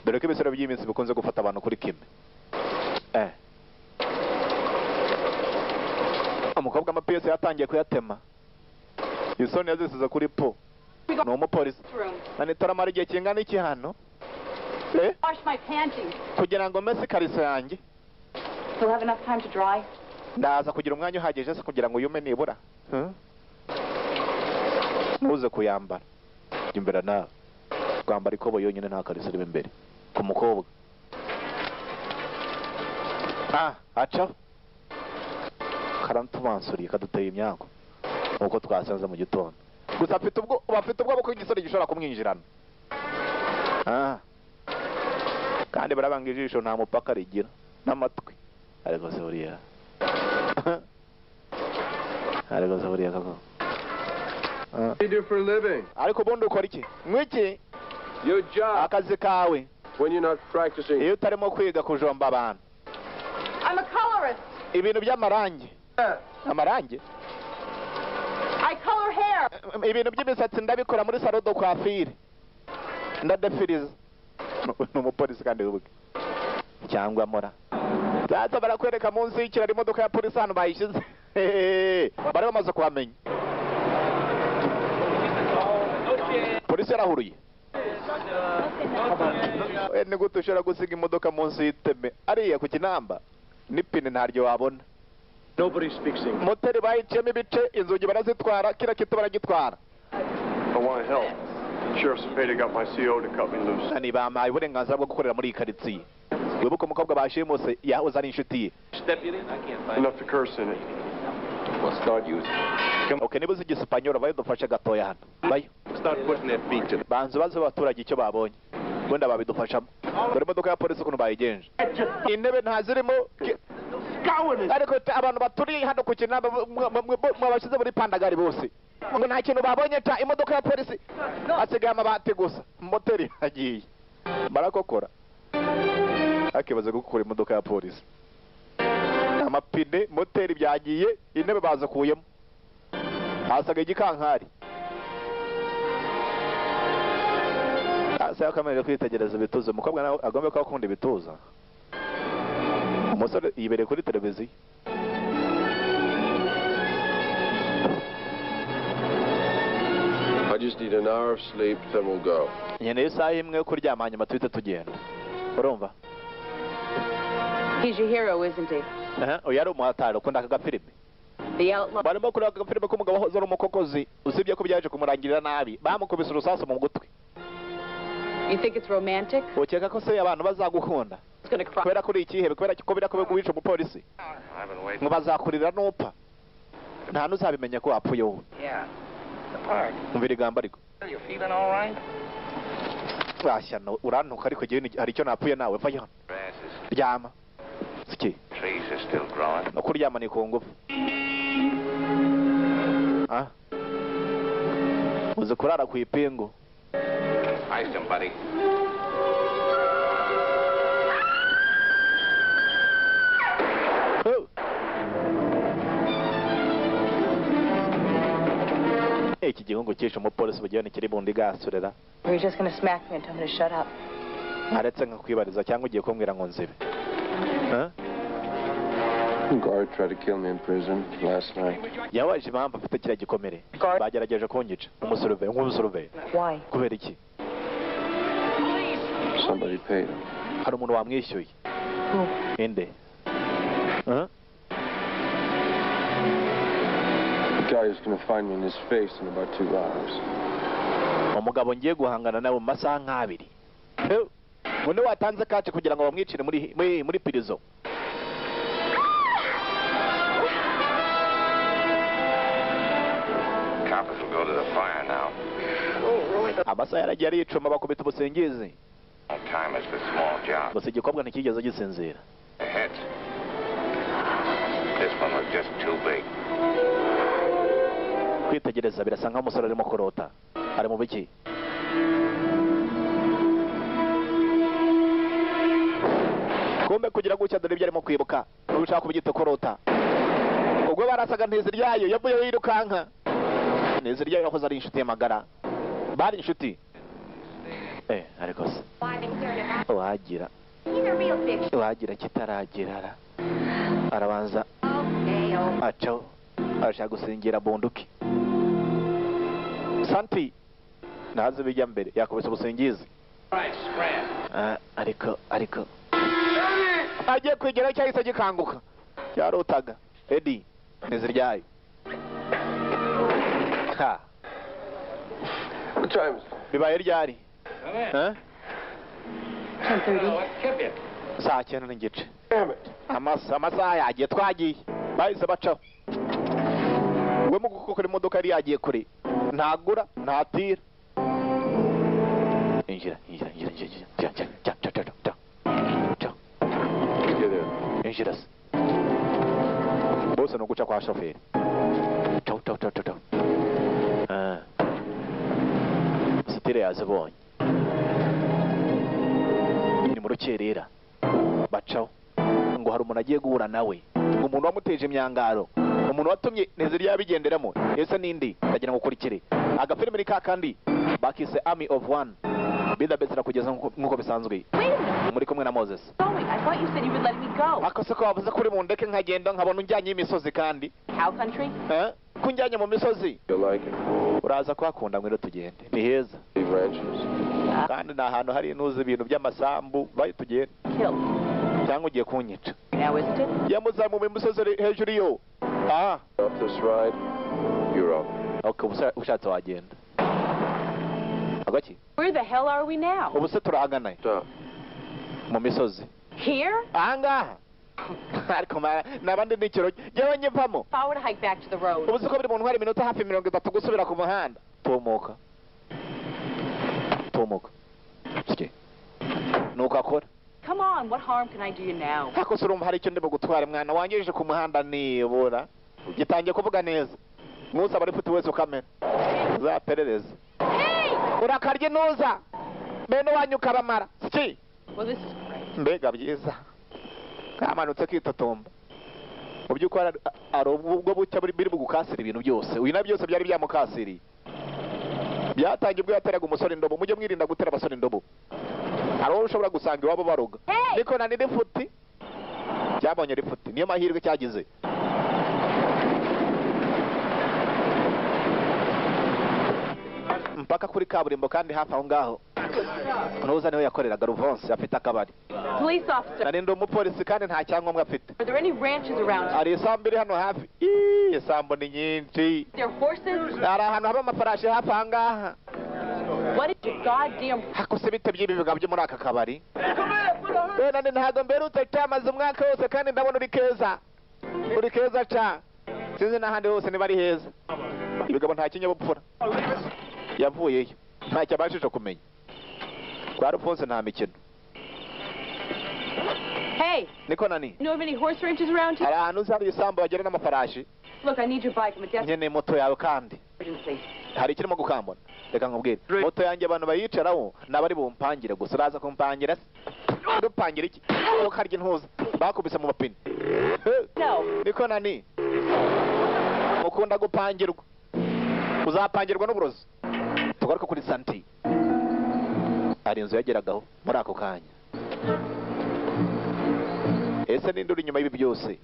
dore ko ibisero by'iminsi bikunze gufata abantu kuri kime umukobwa amapiyesi yatangiye kuyatema isoni yazisize kuri po ni umupolisi nanitoramara igihe kingana iki hano kugira ngo mese ikariso yanjye ndaza kugira umwanya uhagije se kugira ngo yume nibura ntuze kuyambara imbere nawe kwambara ikobo yonyine nta kariso irimo imbere ku mukobwa acaho karatubansuriye kaduteye imyango nkuko twasanze mu gitondo gusa bafite ubwoba ko igisore gishobora kumwinjirana kandi barabanga ijisho nta mupaka rigira n'amatwi ariko se buriya kako What do you do for a living? ariko ubundi ukora iki mwiki Your job akazi kawe when you're not practicing. iyo utarimo kwiga kujomba abantu I'm a colorist. ibintu by'amarangi amarangi I color hair. ibintu by'imisatsi ndabikora muri salon de coiffure ndadefiriza ni umupolisi kandi w'ubwe cyangwa mora sasa barakwereka munsi y'ikiraro imodoka ya polisi hano bayishyize bari bamaze kuhamenya polisi yarahuruye ni gute ushobora gusiga imodoka munsi y'iteme ariya ku kinamba n'ipine ntaryo wabona Nobody speaks English. moteri bayiciyemo ibice inzugi barazitwara kira kito baragitwara I want to help. Sheriff's Cepeda got my CO to cut me loose. ni bampaye uburenganzira bwo gukorera muri iyi karitsiye wibuke umukobwa bashimuse yahoze ari inshuti ye Enough to curse in it. We'll start using. okay niba uzi igisipanyoro bayo dufashe gatoya hano bayo Start putting their feet to banza baze abaturage icyo babonye wenda babidufashamo dore imodoka ya polisi ukuntu bayigenje intebe ntazirimo ariko abantu baturiye hano ku kinamba mwabashyize muri pandagari bose ngo nta kintu babonye ta imodoka ya polisi hasigaye amabati gusa moteri yagiye barakokora akibaza gukora imodoka ya polisi amapine moteri byagiye intebe bazakuyemo hasigaye igikankari amaso yakomeje kwitegereza ibituza. Umukobwa nawe agomba kuba akunda ibituza. Umusore yibereye kuri televiziyo. I just need an hour of sleep, then we'll go. Nkeneye isaha imwe yo kuryama hanyuma tuhite tugenda. Urumva? He's your hero, isn't he? Uyu ari umuhatari ukunda aka gafilime. The outlaw. Barimo kureba aka gafilime k'umugabo wahoze ari umukokozi usibye ko byaje kumurangirira nabi. Bamukubise urusasu mu gutwi. You think it's romantic? Ukeka ko se abantu bazagukunda? It's gonna cry. Kubera kuri ikihebe, kubera ko birakobe kubica umupolisi. Ngo bazakurira n'upfa. Nta nuzabimenya ko wapfuye wowe. Yeah. The park. Umvira igamba ariko. You feeling all right? Bashyano urantuka ariko gihe hari icyo napfuye nawe va hano. Ryama. Siki. Trees are still growing. No kuryama ni ku ngufu. Ah. Uze kurara ku ipingu. Hi, somebody. Oh. Iki gihungu cyishe umupolisi bugiye nikiri bundi gasurera. Or you're just gonna smack me and tell me to shut up? Aretse nkakwibariza cyangwa ugiye kumbwira ngo nzibe. Guard tried to kill me in prison last night. Yawaje impamvu afite kiriya gikomere. Bagerageje kunyica. Nk'umusuruveye. Why? Kubera iki? Somebody paid him. Hari umuntu wamwishyuye. Inde? The guy is going to find me in his face in about 2 hours. Umugabo ngiye guhangana nawe mu masaha nk'abiri. Ngo niwe watanze kace kugira ngo bamwicire muri prison. Coppers will go to the fire now. Amasaha yaragiye aricuma bakubita ubusingizi. Time is the small job. Gusa igikobwa ntikigeze gisinzira. The hit. This one was just too big. Kwitegereza birasa nkaho umusore arimo kurota. Ari mu biki? Kumbe kugira gutya dore ibyo arimo kwibuka. Nushaka kubigita kurota. Ubwo barasaga Nteziryayo yavuye yirukanka. Nteziryayo yahoze ari inshuti y'amagara. Bari inshuti. Ariko se. Wagira kitaragira. Arabanza. Acho. Arashaka gusingira bunduki. Santi. Naze bijya mbere yakubise ubusingizi. Ariko. Agiye kwigera cyahise gikanguka. Cyarotaga. Eddie. Nteziryayo. Ha. What time is it? Bibaye ryari? 10:30. Saa 9 n'igice. Amasaha yagiye twagiye. Bahise bacaho. We mu gukora imodoka yari yagiye kure. Ntagura, ntatira. Injira. Injira. Bose no guca kwa shoferi. Ciao. Sitire yazibonye. Ni mu rukerera. Bacaho. Ngo hari umuntu agiye guhura nawe. Umuntu wamuteje imyangaro. Umuntu watumye Nteziryayo abigenderamo. Ese nindi? Ndagira ngo ukurikire. Agafilime ni kakandi. Bakise Army of One. Bidabetsera kugeza nkuko bisanzwe. Muri kumwe na Moses. I thought you said you would let me go. Akose ko wavuze kuri mu ndeke nkagenda nkabona unjyanye imisozi kandi. Cow country? Kunjyanye mu misozi. You like it? Uraza kuhakunda ngwino tugende. Ni heza. Leave ranches. Kandi na ahantu hari inuzi ibintu by'amasambu bayi tugende. Kill. Cyangwa ugiye kunyica. Now isn't it? Yamuzamu mu misozi hejuru yo. Off this ride, you're off. Okay, ushatse wagenda. Agaki? Where the hell are we now? Ubu se turahagana Stop. mu misozi. Here? Ahangaha. Ariko nabandi n'ikiro yewe nyivamo. If I were to hike back to the road. Ubu se ko buri muntu hari iminota hafi 30 gusubira ku muhanda. Tumuka. Sike. Nuko akora. Come on, what harm can I do you now? Ako surumva hari icyo ndimo gutwara mwana wangejeje ku muhanda nibura. Gitangiye kuvuga neza. Musa bari futi wese ukamera. Zaperereza. Urakarye nuza. Bene wanyuka bamara. Siki. Well, this is great. Mbega byiza. Kamanutse kwitotomba. Mu by'ukora ari ubwo bucya biri bugukasira ibintu byose. Uyu na byose byari byamukasiriye. byatangiye ubwo yateraga umusore indobo. Mujye mwirinda gutera abasore indobo, hari uwo ushobora gusanga iwabo baroga. Niko nani rifuti cyabonye rifuti, niyo mahirwe cyagize. Mpaka kuri kaburimbo kandi hafi aho ngaho Ntuza niwe yakoreraga Ruvonse, afite akabari. Police officer. Nari ndi umupolisi kandi nta cyangombwa afite. Are there any ranches around here? Hari isambu iri hano hafi. Isambu ni nyinshi. There are horses? Hari ahantu haba amafarashi hafi aha ngaha. What is your goddamn... Hakose bite by'ibibiga byo muri aka kabari? Nani ntago mberutse cyamaze umwaka wose kandi ndabona uri keza. Uri keza ca. Sinzi n'ahandi hose niba ari heza. Ibigabo nta kinyabupfura. Yavuyeyo. Nta cyabashije kumenya. Kwa Ruvonse nta mikino. Hey! Niko nani? You know of any horse ranches around here? Hari ahantu uzari isambu bagera n'amafarashi. Look, I need your bike. I'm a desperate Nyene moto yawe kandi. emergency. Hari kirimo gukambona. Reka nkubwire. Moto yanjye abantu bayicaraho nabari bumpangire gusa uraza kumpangira. Dupangira iki? Ukarya intuza. Bakubise mu mapine. No. Niko nani? Mukunda gupangirwa. Uzapangirwa n'uburozi. Tugaruka kuri Santi. Hari inzu yageragaho muri ako kanya. Ese ninde uri nyuma y'ibi byose?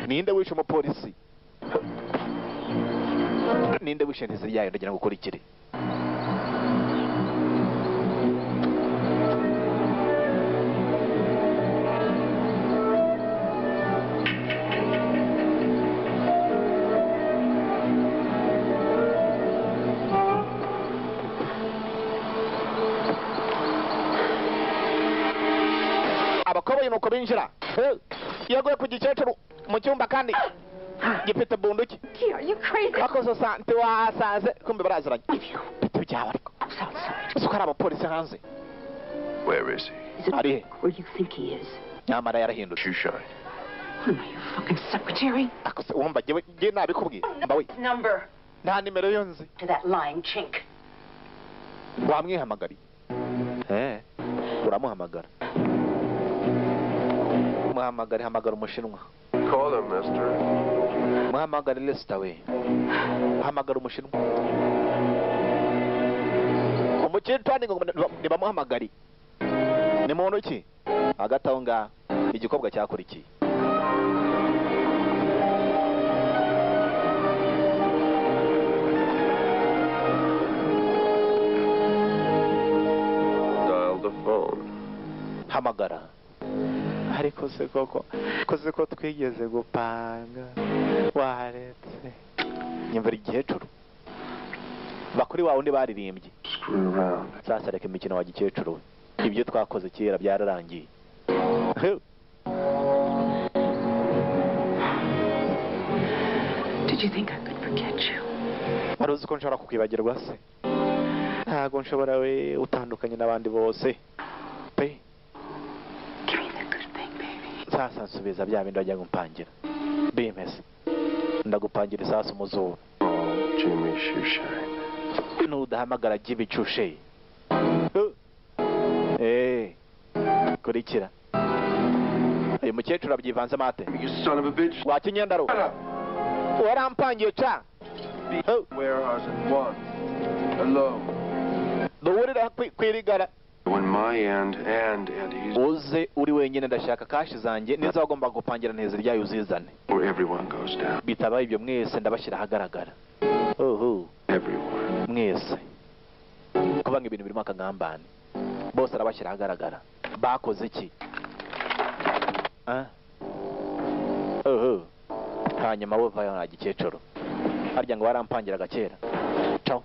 Ninde wishe umupolisi? Ninde wishe ntiziri yayo ndagira ngo ukurikire? Abakoboyi nuko binjira. Yaguye ku gikecuru mu cyumba kandi gifite bunduki. Are you crazy? Akoze Santi wasaze kumbe baraziranye. Bite byaba ariko. Usukara abapolisi hanze. Where is he? Ari he? Where you think he is? Nyamara yarahindutse. Shoe shine. What am I, your fucking secretary? Akose wumva je nabikubwiye. Mbawe. Number Nta nimero yo nzi. to that lying chink. Wamwihamagari. Uramuhamagara. Muhamagara hamagara umushinwa. Call him, mister. Muhamagara Lester we. Hamagara umushinwa. Umukecuru ngo nibamuhamagari. Ni muntu ki? Hagati aho ngaho igikobwa cyakurikiye. Dial the phone. Hamagara. Ariko se koko koze ko twigeze gupanga waretse. Nyumvira igikecuru. Bakuri wawe undi baririmbye. Screw around. Sasa reka imikino wa gikecuru. Ibyo twakoze kera byararangiye. Did you think I could forget you? Waruzi ko nshobora kukwibagirwa se? Ntago nshobora we utandukanye n'abandi bose. Pe. Give me that good thing, baby. Sasa nsubiza bya bindi wajya gumpangira. Bimeze. Ndagupangira isasu muzuru. Oh, Jimmy Shoe Shine. Nudahamagara Jimmy Chushe. Kurikira. Uyu mukecuru abyivanze mate. You son of a bitch. Wakinyendaro. Warampangiye cha. Warehouse at 1. Hello. Duhurira kwirigara. On my end and Eddie's. Uze uri wenyine ndashaka kashi zanjye nizo wagomba gupangira neza ryayo uzizane. Where everyone goes down. Bitabaye ibyo mwese ndabashyira ahagaragara. Everyone. Mwese. Kubanga ibintu birimo akagambane. Bose arabashyira ahagaragara. Bakoze iki? Hanyuma bo vayo na gikecuru. Harya ngo warampangiraga kera. Ciao.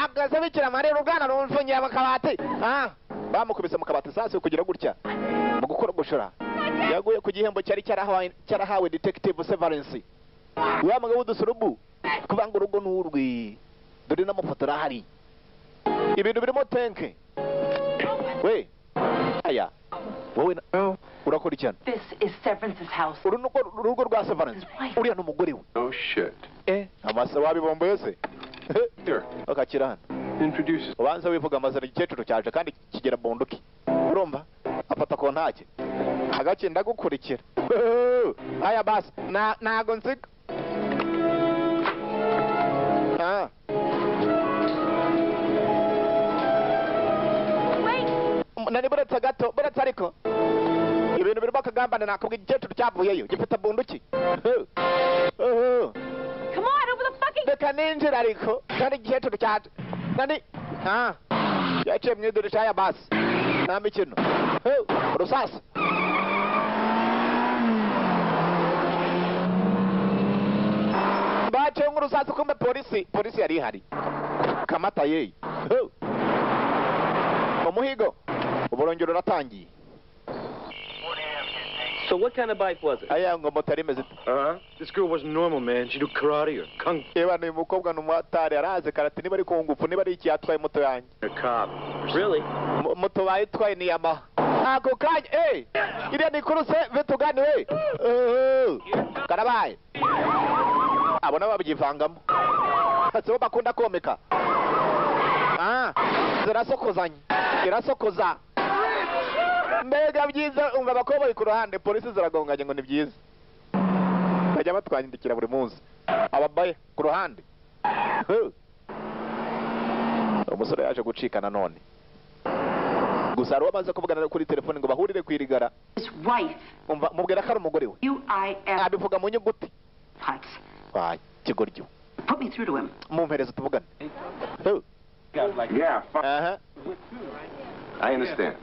Agaze bikira Maria rugana rumfungiye bakabati. Bamukubise mu kabati sasa kugira gutya. Mu gukora gushora. Yaguye ku gihembo cyari cyarahawe detective Severance. Wa mugabo dusurubu. Kubanga urugo n'urwi. Dore n'amafoto arahari. Ibintu birimo tenke. We. Aya. Wowe urakora cyane. This is Severance's house. Urugo rwa Severance. Uriya n'umugore we. Oh shit. Amasa wabibomboye se. Here. Akakira hano. Introduce. Ubanza wivuga amazina igikecuru cyaje kandi kigera bonduki. Urumva? Afata ko ntake. Agace ndagukurikira. aya basi ntago nsiga nani buretse gato buretse ariko ibintu birimo akagambane nakubwira igikecuru cyavuyeyo gifite bunduki reka ninjira ariko kandi igikecuru cyaje nani yaciye mu idurisha ya basi nta mikino urusasa baciye nk'urusasa kumbe polisi yari ihari kamata yeyi umuhigo uburongero uratangiye. So what kind of bike was it? Aya ngo moto imeze. This girl wasn't normal, man. She do karate or kung fu. Eba ni mukobwa n'umutari araze karate niba ari kungufu niba ari iki yatwaye moto yanjye. A cop. Really? Moto bayitwaye ni Yamaha. Ako kanya iriya ni kuruse vetugani we. Karabaye. Abona babyivangamo. Ase bakunda komeka. Zirasokozanya. Irasokoza. Mbega byiza umva abakoboyi ku ruhande polisi ziragonganye ngo ni byiza bajya batwandikira buri munsi ababaye ku ruhande umusore yaje gucika nanone gusa ari wamaze kuvugana kuri telefone ngo bahurire kwirigara umva mubwira ko ari umugore we abivuga mu nyuguti kigoryo mumpereza tuvugane I understand.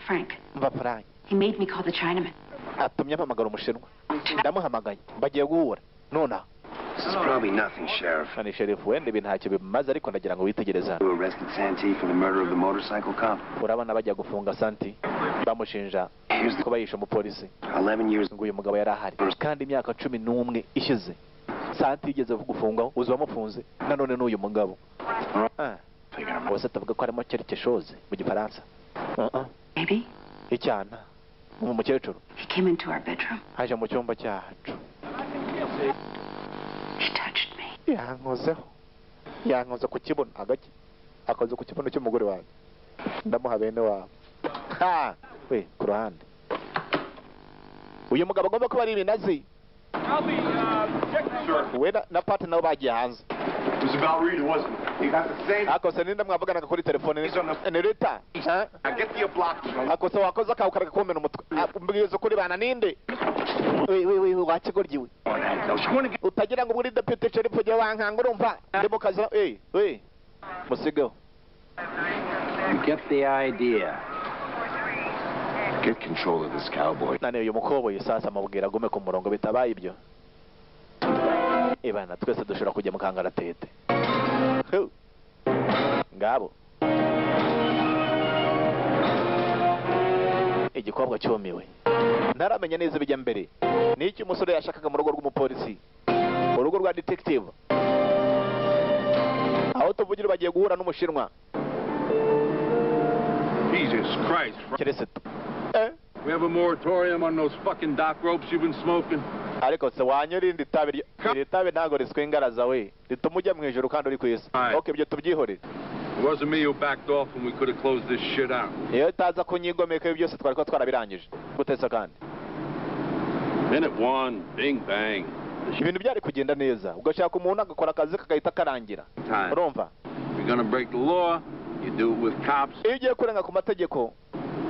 Frank. Frank. He made me call the Chinaman. Atumye mpamagara umushinwa. Ndamuhamagaye. Bagiye guhura. Nona. This is probably nothing, Sheriff. Ani Sheriff wende ibintu ntacyo bimaze ariko ndagira ngo witegereza. You arrested Santi for the murder of the motorcycle cop. Urabana bajya gufunga Santi. Bamushinja ko bayisha umupolisi. 11 years ngo uyu mugabo yari ahari. Kandi imyaka 11 ishize. Santi yigeze gufungwa uzamufunze. Nanone n'uyu mugabo. Wose tavuga ko arimo cyerekeshoze mu gifaransa. Baby? Icyana. Umukecuru. He came into our bedroom. Haje mu cyumba cyacu. He touched me. Yankoze ku kibuno agaki. Akoze ku kibuno cy'umugore wanjye. Ndamuha bene wabo. We ku ruhande. Uyu mugabo agomba kuba ari ibinazi. We na partner nabo bagiye hanze. It was about Rita, wasn't it? You got the same. Akose ninda mwavugana kuri telefone ni Rita. I get the block. Akose wakoze akawukaraga kumena umutwe. Mbwizo kuri bana ninde? We wakigoryiwe. Utagira ngo muri deputy sheriff je wankanga urumva ndimo kaza musigo. You get the idea. Get control of this cowboy. Nane uyu mukoboyi sasa mabwira gume ku murongo bitabaye ibyo. Ibana twese dushobora kujya mu kangaratete. Ngabo. Igikobwa cyumiwe. Ntaramenya neza bijya mbere. Niki umusore yashakaga mu rugo rw'umupolisi. Urugo rwa detective. Aho tuvugira bagiye guhura n'umushinwa. Jesus Christ. Kereseto. We have a moratorium on those fucking dock ropes you've been smoking. Ariko se wanyurinde itabe ntago riswengaraza we ritumujya mu ijuru kandi uri kwisi. Okay byo tubyihorere. It wasn't me who backed off when we could have closed this shit out. Iyo taza kunyigomeka byose twari ko twarabirangije. Gutesa kandi. Minute one, bing bang. Ibintu byari kugenda neza. Ugashaka umuntu agakora akazi kagahita karangira. Urumva? You're gonna break the law, you do it with cops. Iyo ugiye kurenga ku mategeko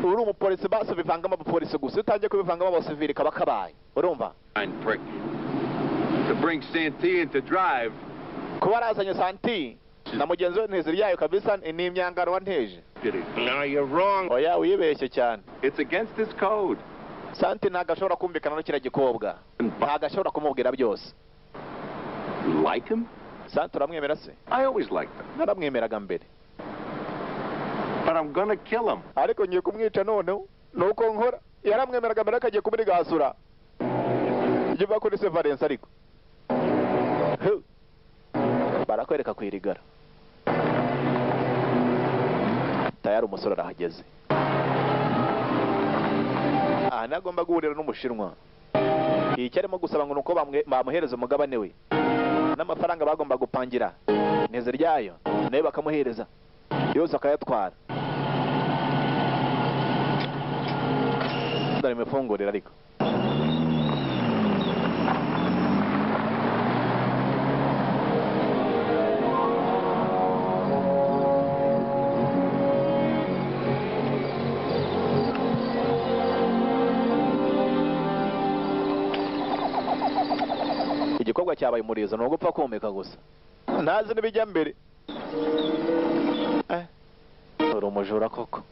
uri umupolisi base bivangamo abapolisi gusa utangiye kubivangamo abasivili kaba kabaye. Urumva? Prick. To bring Santi in to drive. Kuba arazanye Santi na mugenzi we nteziri yayo kabisa ni imyangaro wanteje. No, you're wrong. Oya uyibeshye cyane. It's against this code. Santi ntagashobora kumvikana no kira gikobwa. Ntagashobora kumubwira byose. You like him? Santi uramwemera se? I always liked him. Naramwemeraga mbere. But I'm gonna kill him. Ariko ngiye kumwica none nuko nkora. Yaramwemeraga mbere akagiye kumurigasura. Jiva kuri Severance ariko. Barakwereka kwirigara. Tayari umusore arahageze. Nagomba guhurira n'umushinwa. Iki arimo gusaba ngo nuko bamuhereza umugabane we. N'amafaranga bagomba gupangira. Neze ryayo nayo bakamuhereza. Yose akayatwara. Ndari mfungurira ariko. igikobwa cyabaye umurizo ni ugupfa kumeka gusa ntazi n'ibijya mbere uri umujura koko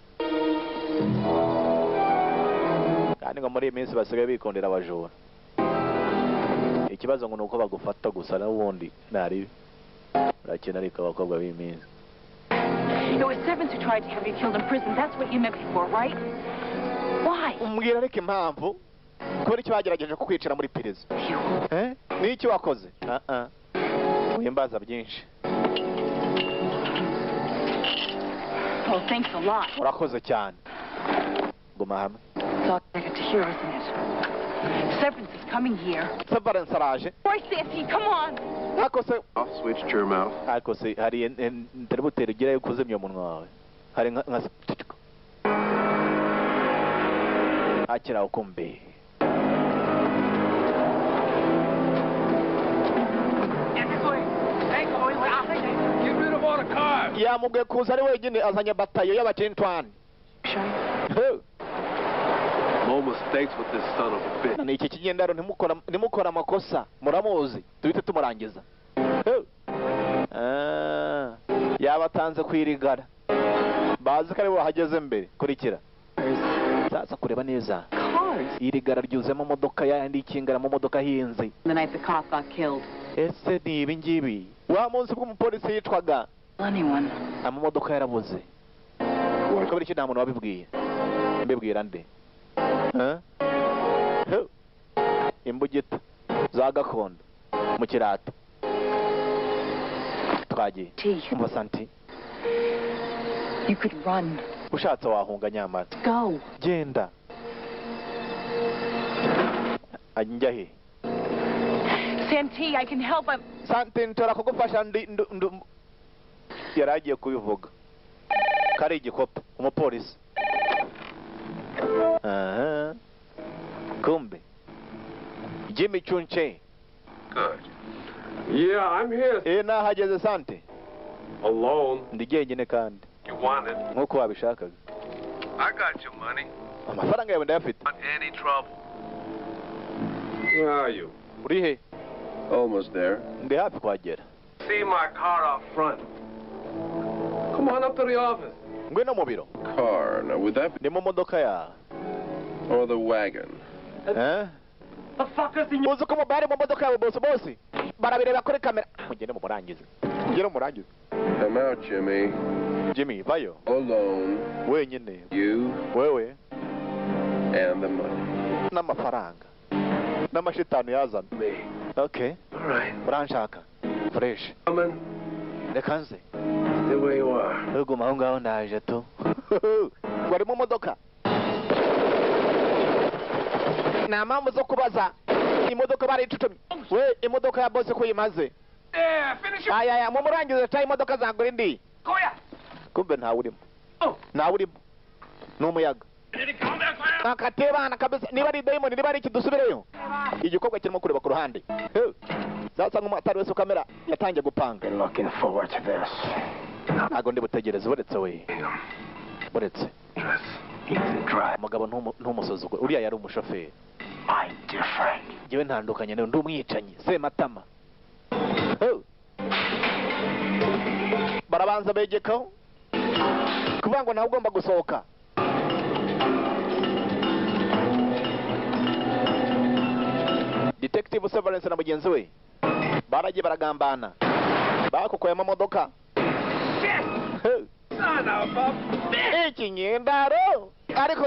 kandi ngo muri iyi minsi basigaye bikundira abajura ikibazo ngo ni uko bagufata gusa n'ubundi ntaribi urakina ariko abakobwa b'iyi minsi. It was Sevens who tried to have you killed in prison. That's what you meant before, right? Why? Umbwira ariko impamvu kubera icyo bagerageje kukwicira muri pereza. Ni iki wakoze? Wimbaza byinshi. Oh, thanks a lot. Urakoze cyane. Guma hamwe. Thought I got to hear, isn't it? Severance is coming here. Severance araje. Why, Santy? Come on. I'll switch to your mouth. Akose hari inteributeri ugira yo kuzimya umunwa wawe. Hari nka akira ukumbe. Get rid of all the cars. Yamubwiye kuza ari wenyine azanye batayo y'abacintwani. No mistakes with this son of a bitch. Ni iki kigendaro ntimukora amakosa muramuzi duhite tumurangiza. Yabatanze kwirigara bazi ko ari bahageze mbere kurikira sasa kureba neza irigara ryuzemo modoka yandi ikingara mu modoka hinzi The night the cop got killed. ese ni ibi ngibi wa munsi bw'umupolisi yitwaga Anyone? amamodoka yarabuze kubera iki nta muntu wabibwiye mbibwira nde imbugita za gakondo mu kirata twagiye umva Santi. You could run. Ushatse wahunga nyamara. Go. Genda. Ajya he? Santi, I can help him. Santi ntora kugufasha yaragiye kubivuga. Kari igikopo umupolisi. Kumbe. Jimmy Chunche. Good. Yeah, I'm here. Nahageze Santi. Alone. Ndi jyenyine kandi. You want it? Nkuko wabishakaga. I got your money. Amafaranga yawe ndayafite. Not any trouble. Where are you? Uri he? Almost there. Ndi hafi kuhagera. See my car out front. Come on up to the office. Ngwino mu biro. Car. Now would that be... Ni mu modoka ya. Or the wagon? The fuck is in your... Uzi ko mubari mu modoka yawe bosi. Barabireba kuri kamera. Mugende mu murangize. Ngero murangize. Come out, Jimmy. Jimmy, vayo. Alone. Wenyine. You. Wewe. And the money. N'amafaranga. N'amashitani yazana. Me. Okay. All right. Uranshaka. Fresh. Coming. Reka nze. Stay where you are. Uguma aho ngaho ndaje tu. Wari mu modoka. Nta mpamvu zo kubaza. Imodoka bari icucumye. We imodoka ya boss ko yimaze. Finish it. Aya mu murangize tayi imodoka zangura indi. Koya. Kumbe ntawe urimo. Ntawe urimo. N'umuyaga. Nakatebana kabisa niba ari diamond niba ari kidusubireyo. Igikobwa kirimo kureba ku ruhande. Sasa nk'umutari wese kamera yatangiye gupanga. Looking forward to this. Ntago ndi butegereze buretse we. Buretse. Umugabo ntumusozuko. Uriya yari umushoferi. I'm different. Jewe ntandukanye ndi umwicanyi. Sematama. Barabanza begekaho. Kuvuga ngo nawe ugomba gusohoka. Detective Severance na mugenzi we baragiye baragambana bakokoye amamodoka iki nyendaro ariko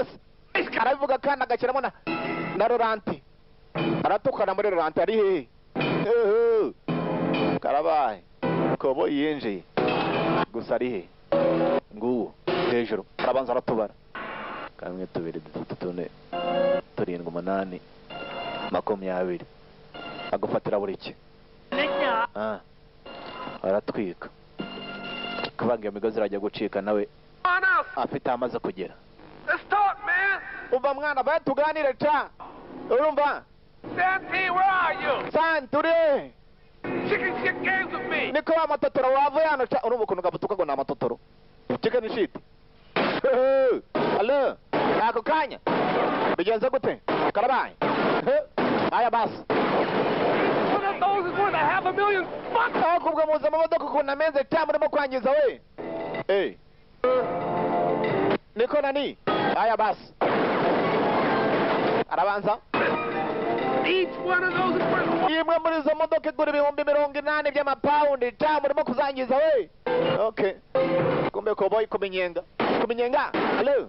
arabivuga kandi agashyiramo na Rolanti aratukana muri Rolanti ari hehe karabaye kobo yinjiye gusa ari he nguwo hejuru arabanza aratubara kamwe tubiri dutatu tune turindwi umunani 20 agufatira buri cye aratwika kubanga imigozi irajya gucika nawe afite amaze kugera. Let's talk, man. Umva mwana baye tuganire cha urumva Santi, where are you? Santure Chicken shit games with me. niko amatotoro wavuye hano cha urumva ukuntu gabutuka ngo namatotoro chicken shit. Hello ako kanya bigenze gute karabaye aya basi thought those was worth $500,000 bucks. aho kubwa muza mu modoka ukuntu ameze ta murimo kwangiza we. Hey. Niko nani? Aya basi. Arabanza. Each one of those is worth imwe muri izo modoka igura $80,000 by'amapawundi ta murimo kuzangiza we. Okay. Kumbe cowboy kuminyenga. Kuminyenga. Hello.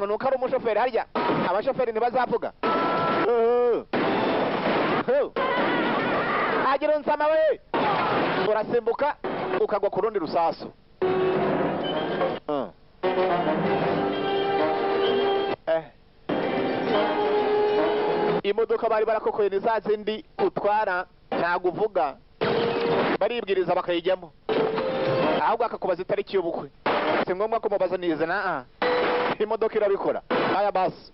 Nuko ari umushoferi harya abashoferi ntibazavuga. Agira unsama we. Urasimbuka ukagwa ku rundi rusasu. Imodoka bari barakokoye ni za zindi utwara ntago uvuga baribwiriza bakayijyamo ahubwo akakubaza itariki y'ubukwe si ngombwa ko mubaza nize na imodoka irabikora. Aya basi.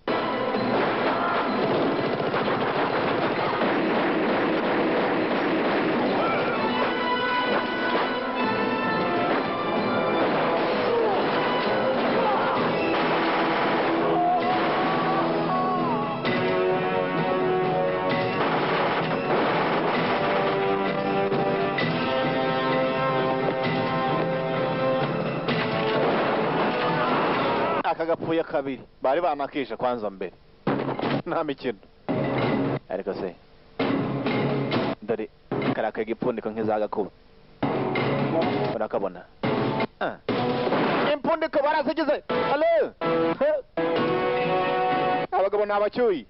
Akagapfuye kabiri bari banakisha kwanza mbere nta mikino ariko se dore karaka igipfundiko nk'izagakuba urakabona impfundiko barazigize. Hello. Abagabo ni abacyuyi.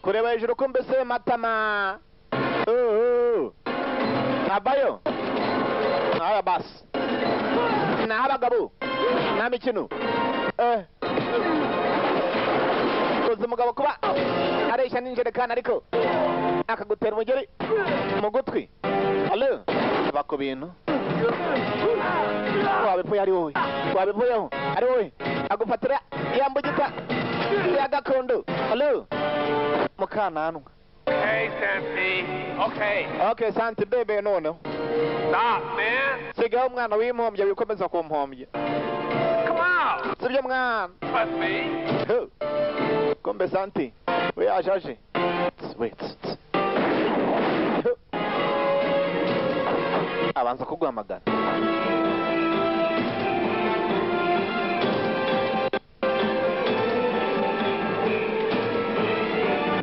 Kureba hejuru kumbe se matama. Nabayo. Aya basi. Na abagabo. Na mikino. Koze mugabo kuba aresha n'injerekana ariko akagutera umugeri mu gutwi. Hello. Bako bintu. Wabipfuye ari wowe. Wabipfuyeho ari wowe. Agufatira yambugita ya gakondo. Hello. Mukananwa. Hey, Santi. Okay. Okay, Santi bebe nono. Stop, man. Sigaho umwana w'impombya wikomeza ku mpombya. Come on. Sibyo mwana. But me. Kombe Santi. We ajaje. Wait. Abanza kuguhamagara.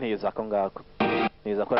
Niza ko ngako. Niza ko.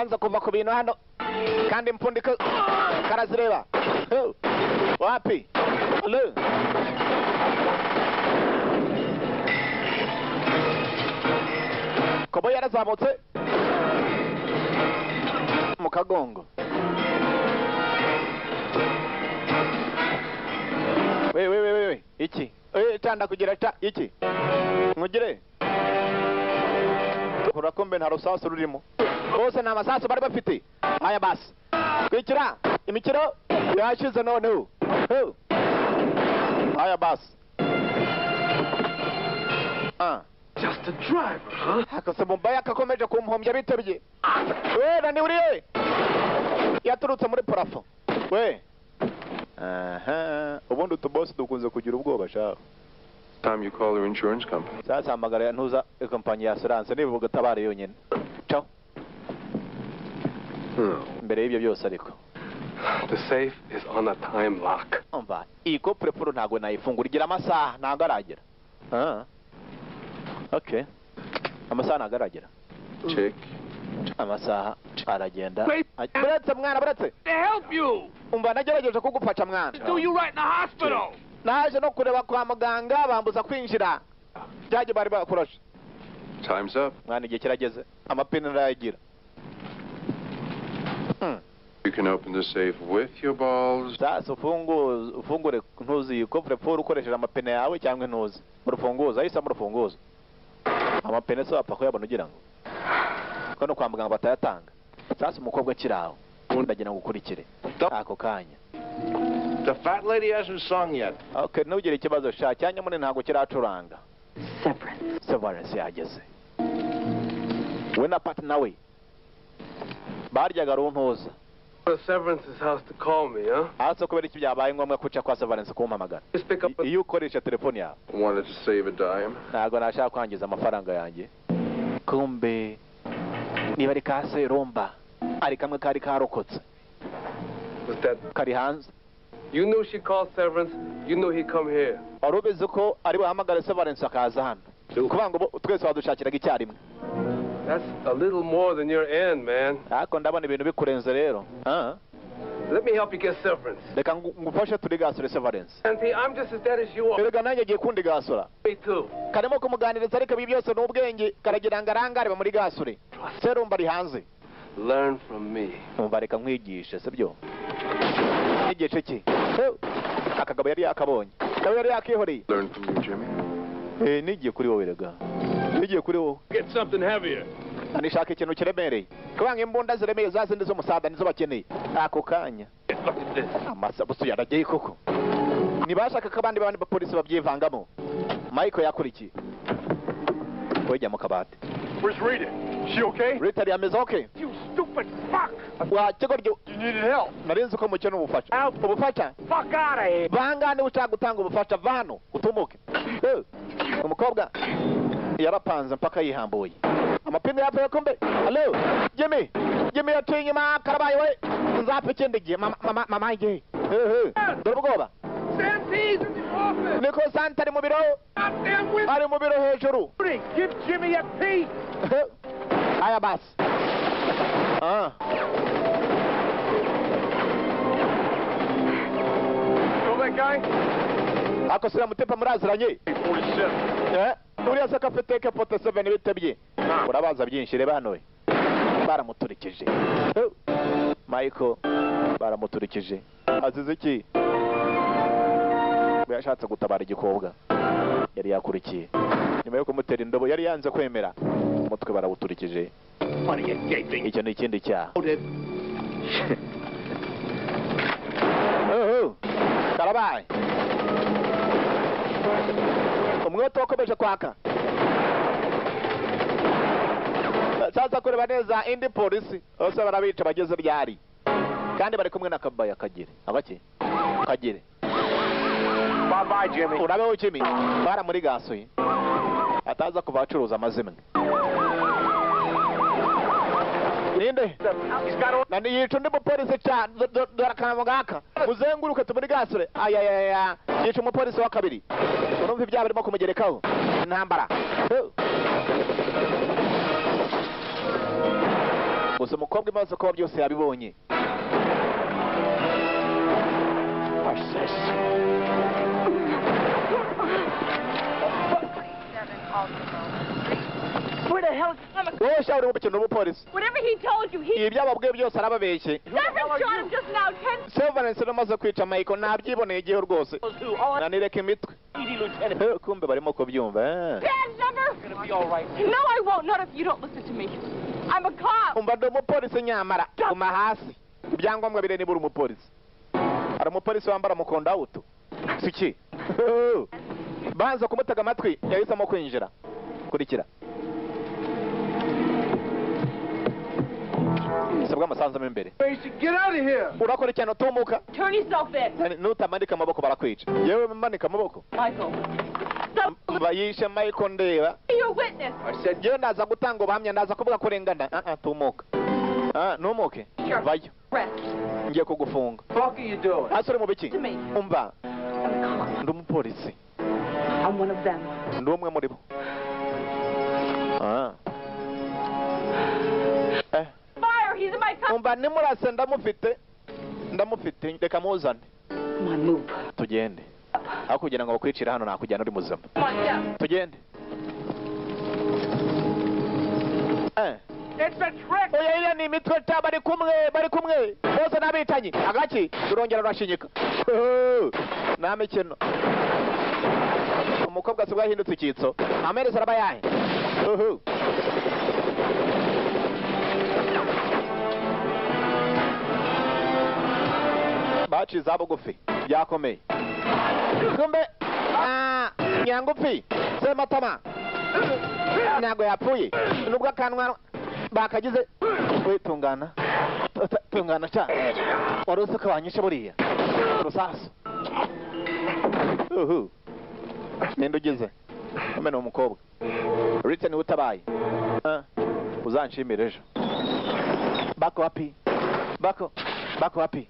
nanza kuva ku bintu hano kandi mpfundika karazireba wapi Hello. Kobo yarazamutse mu kagongo. We iki tanda kugira iki nkugire urakombe nta rusasu rurimo bose nta masasu bari bafite aya basi kwikira imikiro yashize noneho aya basi Just a driver, huh? akase mumbaye akakomeje kumpombya bitebye we nani uriye yaturutse muri parafo we ubundi utubosi dukunze kugira ubwoba sha Time you call your insurance company. sasa hamagara ntuza ikompanyi ya assurance niba ugatabara yonyine ciao mbere y'ibyo byose ariko The safe is on a time lock. umva iyi kopure puro ntago nayifungura igira amasaha ntago aragera okay amasaha ntago aragera Check. amasaha aragenda Wait. buretse mwana buretse To help you. umva nagerageje kugufasha mwana Do you right in the hospital? naje no kureba kwa muganga bambuza kwinjira byaje bari bakurashe Time's up. mwana igihe kirageze amapine arayagira You can open the safe with your balls. sasa ufungure ntuzi kopure puro ukoresheje amapine yawe cyangwa ntuzi murufunguzo ahise murufunguzo amapine so apfa kuyabona ugira ngo ko no kwa muganga batayatanga sasa umukobwa akiraho ndagira ngo ukurikire ako kanya The fat lady hasn't sung yet. okay ntugire ikibazo sha cyanya mune ntago kiracuranga Severance. Severance yageze we na partner we baryaga runtuza The Severance's house to call me, huh? hasi kubera iki byabaye ngombwa kuca kwa Severance kumpamagara Just pick up a... iyo ukoresha telefone yawe Wanted to save a dime. ntago nashaka kwangiza amafaranga yanjye kumbe niba ari kase romba ari kamwe kari karokotse Was that... kari hanze You knew she called Severance. You knew he'd come here. wari ubizi ko ari buhamagare Severance akaza hano kuvuga ngo twese wadushakiraga icyarimwe That's a little more than your end, man. ariko ndabona ibintu bikurenze rero Let me help you get Severance. reka ngufashe turigasure Severance Auntie, I'm just as dead as you are. erega nanjye agiye kundigasura Me too. karimo kumuganiriza ariko ibi byose n'ubwenge karagira ngo arangare muri gasure serumba ari hanze Learn from me. umva reka nkwigishe sibyo igice ki akagabo yari yakabonye nawe yari yakihoreye Learn from you, Jimmy. nigiye kuri wowe rega nigiye kuri wowe Get something heavier. nishaka ikintu kiremereye kubanga imbunda ziremeye za zindi z'umusada nizo bakeneye ako kanya Look at this. amasabusu yaragiye koko ntibashaka ko abandi bapolisi babyivangamo Michael yakurikiye wejya mu kabati Where's Rita? She okay? Rita yameze okay You stupid fuck. wakigoryo You needed help. narinzi ko mukene ubufasha ubufasha Fuck out of here. bangane ushaka gutanga ubufasha vano utumuke umukobwa yarapanze mpaka yihambuye amapine yapfuye kumbe hello Jimmy yatuye inyuma karabaye we nzapfa ikindi gihe mama igihe dore ubwoba Santee's in the office. niko Santa ari mu biro Goddamn with ari mu biro hejuru Give Jimmy a piece. aya basi Know that guy? ako sira mutepa muraziranye 47. uriya se afite K47 bitebye urabaza byinshi reba hano we baramuturikije Michael baramuturikije azize iki yashatse gutabara igikobwa yari yakurikiye nyuma yo kumutera indobo yari yanze kwemera umutwe barawuturikije icyo ni ikindi cyaha karabaye umwete wakomeje kwaka sasa kureba neza indi polisi bose barabica bageze ryari kandi bari kumwe na kabaya kagire abaki kagire Bye bye, Jimmy. urabeho Jimmy bara muri gasuye ataza kuva acuruza amazimwe ninde nani yica undi mupolisi cyane dore akantu ngaka muzenguruke tumuri gasure ayayaya yica umupolisi wa kabiri urumva ibyaha birimo kumugerekaho intambara gusa umukobwa imaze kuba byose yabibonye. Where the hell is wowe sha uri mubikino n'umupolisi. Whatever he told you, he... Ibyo ababwiye byose arababeshye. Severance shot him just now, 10... Severance namaze kwica Michael nabyiboneye igihe rwose. Nanireka imitwe. Kumbe barimo kubyumva. Bad number! It's gonna be all right. No, I won't. Not if you don't listen to me. I'm a cop. Umva ndi umupolisi nyamara. Kuma hasi. Ibyangombwa bire nibura umupolisi. Ari umupolisi wambara mukonda auto. Siki. Banza kumutega amatwi yahisemo kwinjira. Kurikira. Sabwa amasanza mo imbere. Get out of here. Urakora cyane tumuka. Turn yourself in. Nutamanika amaboko barakwica. Yewe manika amaboko. Michael. Bayishe Michael ndeba. You're a witness. I said yewe ndaza gutanga ubuhamya ndaza kuvuga kurengana. Tumuka. Numuke. Vayo. Ngiye kugufunga. What are you doing? Asore mu biki? Umva. Ndi umupolisi. I'm one of them. Ndi umwe muri bo. Fire! He's in my car. Umva nimurase ndamufite reka muzane. Come on, move. Tugende. Aho kugira ngo bakwicira hano nakujyana uri muzima. Come on, yeah. Tugende. It's a trick. Oya iya ni mitwe ta bari kumwe. Bose nabitanyi. Agaki turongera rashinyika. Na mikino. Umukobwa sibwa hindutse ikitso. Amereza arabayahe. Baci za bugufi byakomeye. Kumbe nyangufi sematama nyago yapfuye nubwo akanwa bakagize witungana cha warose ko wanyishe buriya rusasu nendo ugeze amena umukobwa Written utabaye uzanshimira ejo bako happy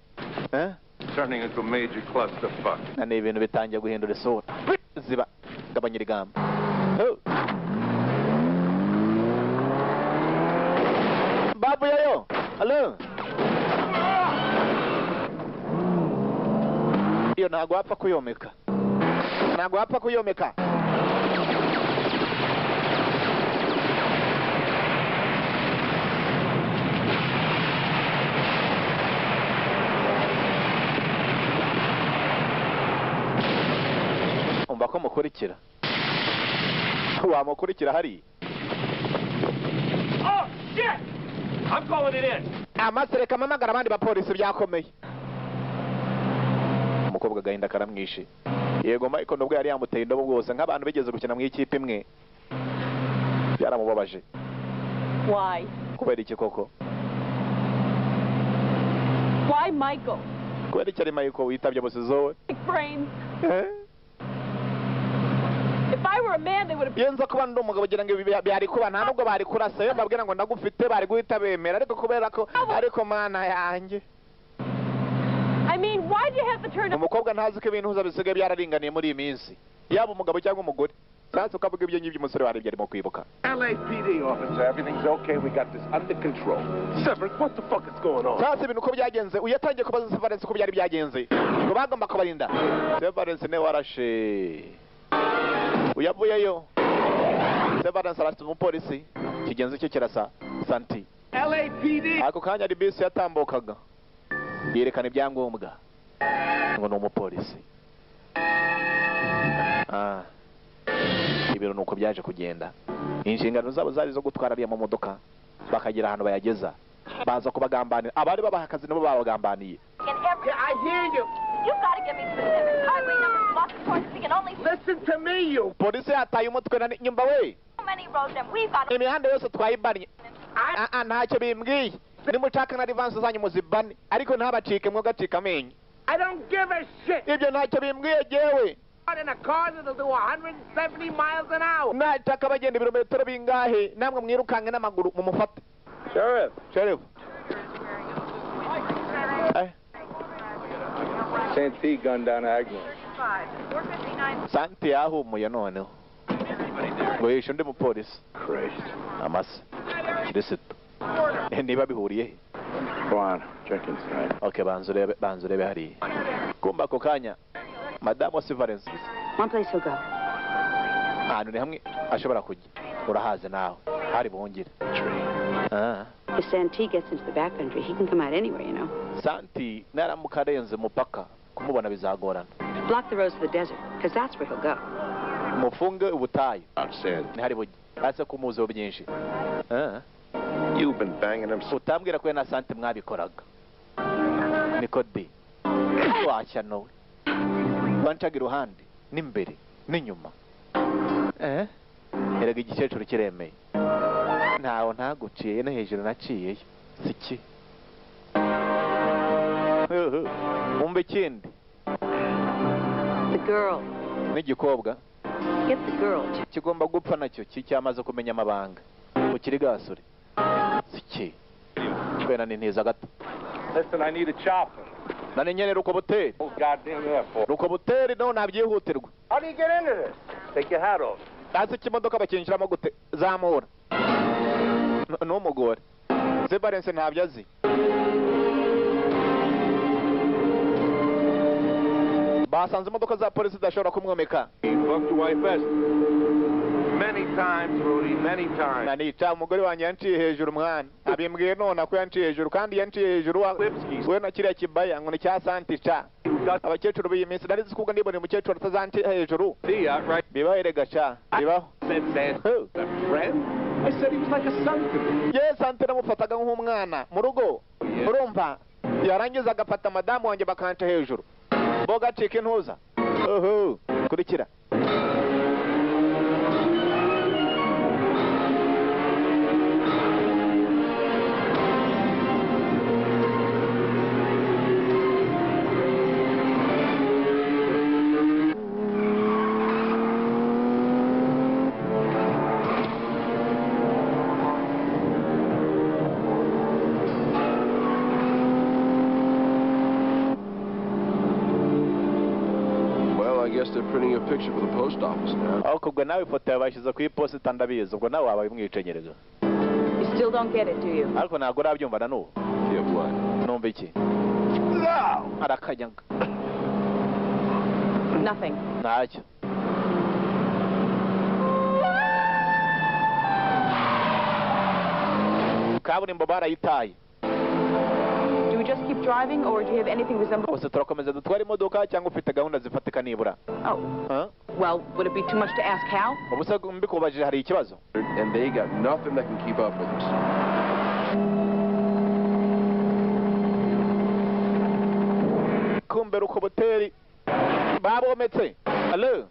Turning into a major clusterfuck. Na ni ibintu bitangiye guhindura isura. Ziba gabanyira igamba. Babu yayo. Hello. Iyo ntago wapfa kuyomeka. Umva ko mukurikira. Wamukurikira hari. Oh, shit! I'm calling it in. Amasereka mamagara abandi bapolisi byakomeye. Umukobwa gahinda karamwishe. Yego Michael nubwo yari yamuteye indobo bwose nk'abantu bigeze gukina mu ikipe imwe. Byaramubabaje. Why? Kubera iki koko? Why Michael? Kubera iki ari Michael witabye bose zowe? Brains. If I were a man, they would have... Yenza kuba ndi umugabo gira ngo byari kuba nta nubwo bari kurasa yo babwira ngo ndagufite bari guhita bemera ariko kubera ko ariko mana yanjye. I mean, why do you have to turn up? Umukobwa ntazi ko ibintu uzabisigaye byararinganiye muri iyi minsi. Yaba umugabo cyangwa umugore. Sasa ukavuga ibyo ngibyo umusore wari byarimo kwibuka. LAPD officer, everything's okay. We got this under control. Severance, what the fuck is going on? Sasa ibintu uko byagenze uyatangiye kubaza Severance uko byari byagenze. Ngo bagomba kubarinda. Severance ne warashe. Uyavuyeyo. Severance arafite umupolisi. Kigenze cyo kirasa Santi. LAPD. Ako kanya ari bisi yatambukaga. Yerekana ibyangombwa. Ngo ni umupolisi. Ibintu nuko byaje kugenda. Inshingano zabo zari zo gutwara ariya mu modoka bakagira ahantu bayageza. Baza kubagambanira. Abari babaha akazi nabo babagambaniye. I hear you. You gotta give me specifics. Highway numbers, lots of courses, we can only... Listen to me, you. Polisi yataye umutwe na nyumba we. So many roads and we've got... Imihanda yose twayibanye. Ntacyo bimbwiye. Nimushaka na advance zanyu muzibane ariko ntabacike mwo gacika amenyo. I don't give a shit. Ibyo ntacyo bimbwiye jewe. In a car that'll do 170 miles an hour. Nataka bagenda ibirometero bingahe namwe mwirukange n'amaguru mumufate. Sheriff. Santee gunned down Agnew. Santi yahumuye noneho. Ngo yishe undi mupolisi. Christ. Amase. Kirisito. niba bihuriye he. Go on, check inside. Okay, banza urebe hariya. Kumba ako kanya madamu Severance One place he'll go. ahantu ni hamwe ashobora kujya, urahaze nawe, hari buhungire. If Santee gets into the backcountry, he can come out anywhere, you know. Santi naramuka arenze umupaka kumubona bizagorana. Block the roads to the desert, because that's where he'll go. Mufunge ubutayu Sand. ntihari bujye, ase kumuziho byinshi. You've been banging him. Utambwira ko na Santi mwabikoraga niko di washya nowe wancaga iruhande n'imbere n'inyuma. Erega igikecuru kiremeye, ntaho ntaguciye no hejuru naciyeyo siki. Umbe ikindi The girl. n'igikobwa Get the girl. kigomba gupfa nacyo cyamaze kumenya amabanga ukiri gasore siki. Kwena ni ntiza gato. Listen, I need a chopper. Nani nyene ruko buteri Oh, goddamn airport. ruko buteri no nabyihutirwa. How do you get into this? Take your hat off. Tazi kimodoka bakinjiramo gute zamura n'umugore Severance ntabyo azi. Basanze imodoka za polisi zidashobora kumwomeka. Fuck the wife best. Many times, Rudy, many times. Nanica umugore wanjye yanciye hejuru mwana, abimbwiye none ko yanciye hejuru, kandi yanciye hejuru we na kiriya kibaya ngo ni cya Santi ca. Abakecuru b'iyi minsi nari zikuga ndibone umukecuru atazanci hejuru. Bibaho erega ca bibaho. I said he was like a son to me. Yes, Santi namufataga nk'umwana mu rugo. Urumva yarangiza agafata madamu wanjye bakanca hejuru, bo gacika intuza. Kurikira. They're printing a picture for the post office now. Ariko ubwo nawe ifoto yabashyize ku iposita ndabizi, ubwo nawe wabaye umwicenyereza. You still don't get it, do you? Ariko ntabwo urabyumva na n'ubu. Get what? Numva iki? Arakanyanga. Nothing. Ntacyo. Kaburimbo barayitaye. Do we just keep driving, or do you have anything resembling... Gusa turakomeza dutwara imodoka cyangwa ufite gahunda zifatika nibura? Oh. Well, would it be too much to ask how? Ubusa mbikubajije hari ikibazo. And they got nothing that can keep up with us. Kumbe ruko buteri babometse. Hello.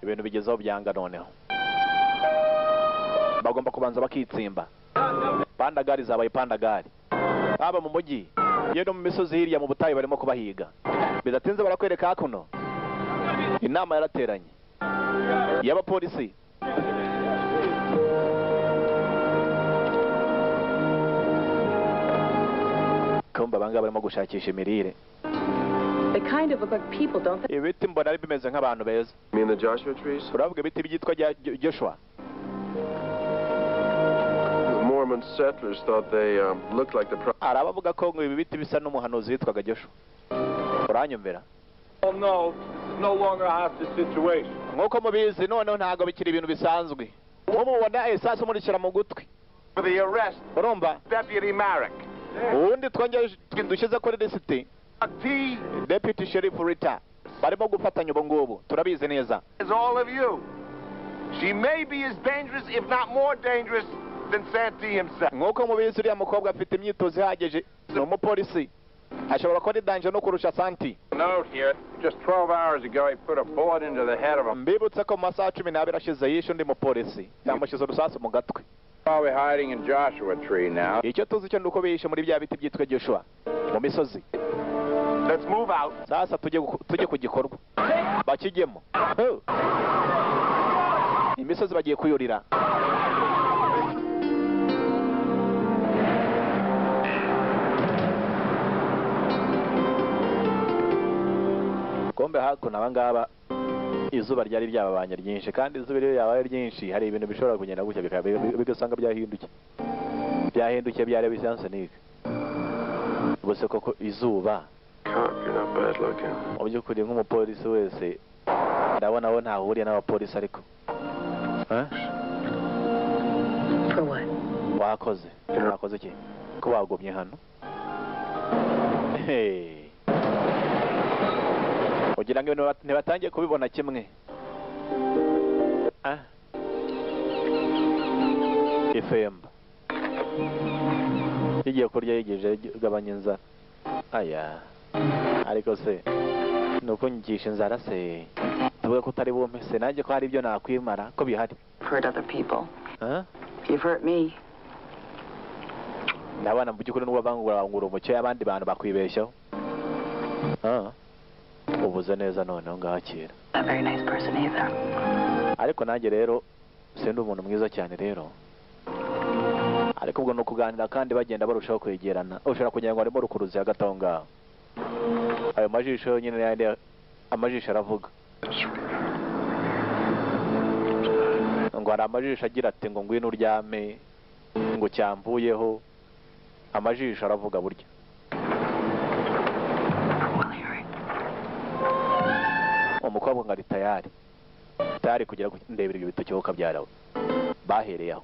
Ibintu bigezeho byanga noneho. Bagomba kubanza bakitsimba. Pandagari zabaye pandagari. Aba mu mujyi, yero mu misozi hirya mu butayu barimo kubahiga. Bidatinze barakwereka hakuno. Inama yarateranye y'abapolisi. Kumba banga barimo gushakisha imirire. They kind of look like people, don't they? Ibiti mbona ari bimeze nk'abantu beza. You mean the Joshua trees? Uravuga ibiti byitwa Joshua. The Mormon settlers thought they looked like the Arabavuga ko ngo ibi biti bisa n'umuhanuzi witwaga Joshua. Uranyumvira? Oh no, this is no longer a hostage situation. Nk'uko mubizi noneho ntago bikiri ibintu bisanzwe. Mubona esase umurikira mu gutwi. For the arrest, Urumva? Deputy Marek. Ubundi twongeye dushize kuri lisiti. Deputy Sheriff Rita. Barimo gufatanya ubu ngubu. Turabizi neza. Is all of you. She may be as dangerous, if not more dangerous, than Santee himself. Nk'uko mubizi uriya mukobwa afite imyitozo ihagije. Ni umupolisi. Ashobora kuba ari danger no kurusha Santee. Note here, just 12 hours ago he put a bullet into the head of a... Mbibutse ko mu masaha 12 ashize yishe undi mupolisi. Yamushyize urusasu mu gatwe. Probably hiding in Joshua Tree now. icyo tuzi cyo nuko bihishe muri bya biti byitwa Joshua mu misozi. Let's move out. Sasa tujye ku gikorwa bakijyemo. Imisozi bagiye kuyurira. Kombe hakuno abangaba izuba ryari ryababanye ryinshi, kandi izuba ryo yabaye ryinshi hari ibintu bishobora kugenda gutya bigasanga byahindukiye byari bisanzwe nike. Ubuse koko izuba mu by'ukuri nk'umupolisi wese ndabona aho ntahuriye n'abapolisi ariko wakoze iki ko bagumye hano ugira ngo ntibatangiye kubibona kimwe. Ifemba igiye kurya yigeje gabanya inzara. Aya ariko se nuko nyigisha inzara se tuvuga ko utari bumpe se nanjye ko hari ibyo nakwimara ko bihari. Hurt other people. You've hurt me. Ndabona mu by'ukuri n'uwo bangura umucyo y'abandi bantu bakwibeshyaho. Ubuze neza noneho ngakira. A very nice person either. Ariko nanjye rero sindi umuntu mwiza cyane rero. Ariko ubwo no kuganira kandi bagenda barushaho kwegerana. Ushobora kugira ngo arimo rukuruzi hagati aho ngaho. Ayo majisho nyine yandi amajisho aravuga. Ngo hari amajisho agira ati ngo ngwino uryame ngo cyamvuyeho. Amajisho aravuga burya. Umukobwa ngari tayari kugira ndebera ibyo bitoki ukabyarawe bahereye aho.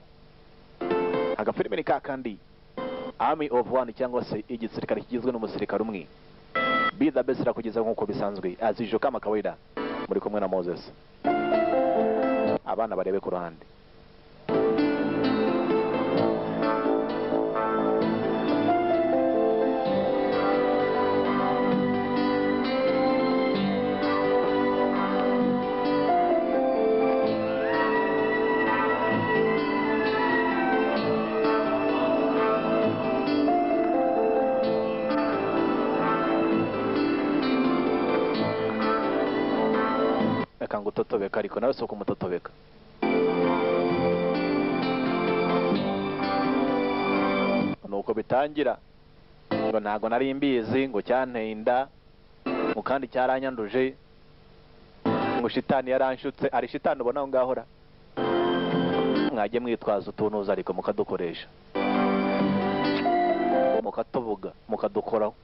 Agafilime ni kakandi Army of One cyangwa se igisirikare kigizwe n'umusirikare umwe. Be the best kugeza nk'uko bisanzwe azijo kama kawaida muri kumwe na Moses. Abana barebe ku ruhande. Utotobeka ariko nawe soko mutotobeka. Nuko bitangira ngo ntago nari mbizi ngo cyanteye inda ngo kandi cyaranyanduje ngo shitani yaranshutse. Ari shitani ubona aho ngahora mwajye mwitwaza utunuza ariko mukadukoresha mukatuvuga mukadukoraho.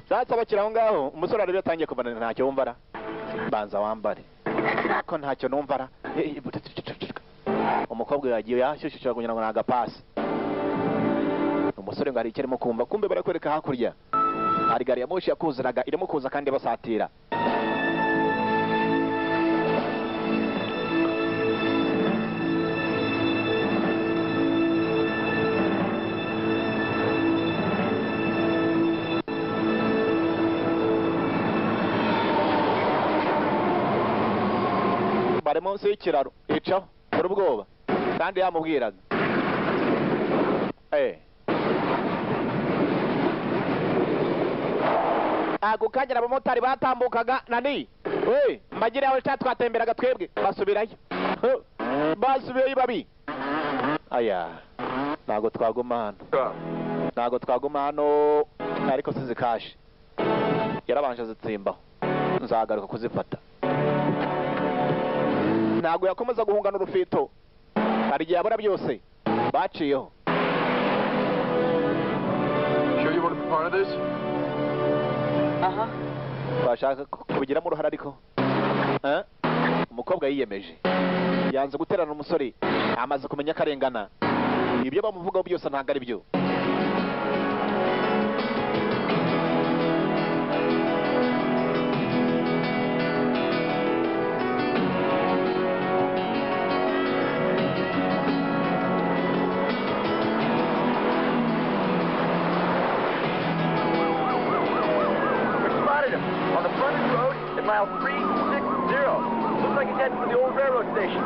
Sasa bakira aho ngaho umusore ari yatangiye kubana ntacyo wumvara. Banza wambare ko ntacyo numvara. Umukobwa yagiye yashyushye kugira ngo nagapasi. Umusore ngo ari ikirimo kumbe barakwereka hakurya hari gari ya moshi yakuziraga irimo kuza kandi basatira. Bari munsi y'ikiraro icaho muri ubwoba kandi yamubwiraga ako kanya abamotari batambukaga nani mbagire yawe twatemberaga twebwe basubirayo babi. Aya ntago twaguma hano ariko sizikashe yarabanje zitsimbaho nzagaruka kuzifata. Ntago yakomeza guhungana urufito hari igihe abura byose baciyeho. Sure you want to be part of this? Bashaka kubigiramo uruhare ariko umukobwa yiyemeje yanze guterana umusore amaze kumenya akarengana. Ibyo bamuvugaho byose ntabwo ari byo. mile 360. Looks like it's heading for the old railroad station.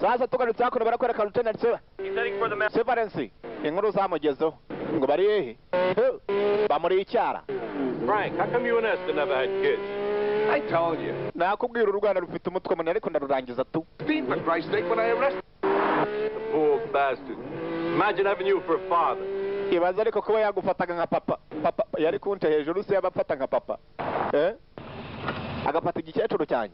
Sasa tugarutse hakuno barakwereka Lieutenant Severance inkuru zamugezeho ngo bari hehe bamuri icyara. Frank, how come you and Esther never had kids? I told you. Nakubwira u Rwanda rufite umutwe munini ariko ndarurangiza tu. For Christ's sake, when I arrested the poor bastard. Imagine having you for a father. Ibaza ariko kuba yagufataga nka papa. Papa yari kunte hejuru se yabafata nka papa. Agafata igikecuru cyane.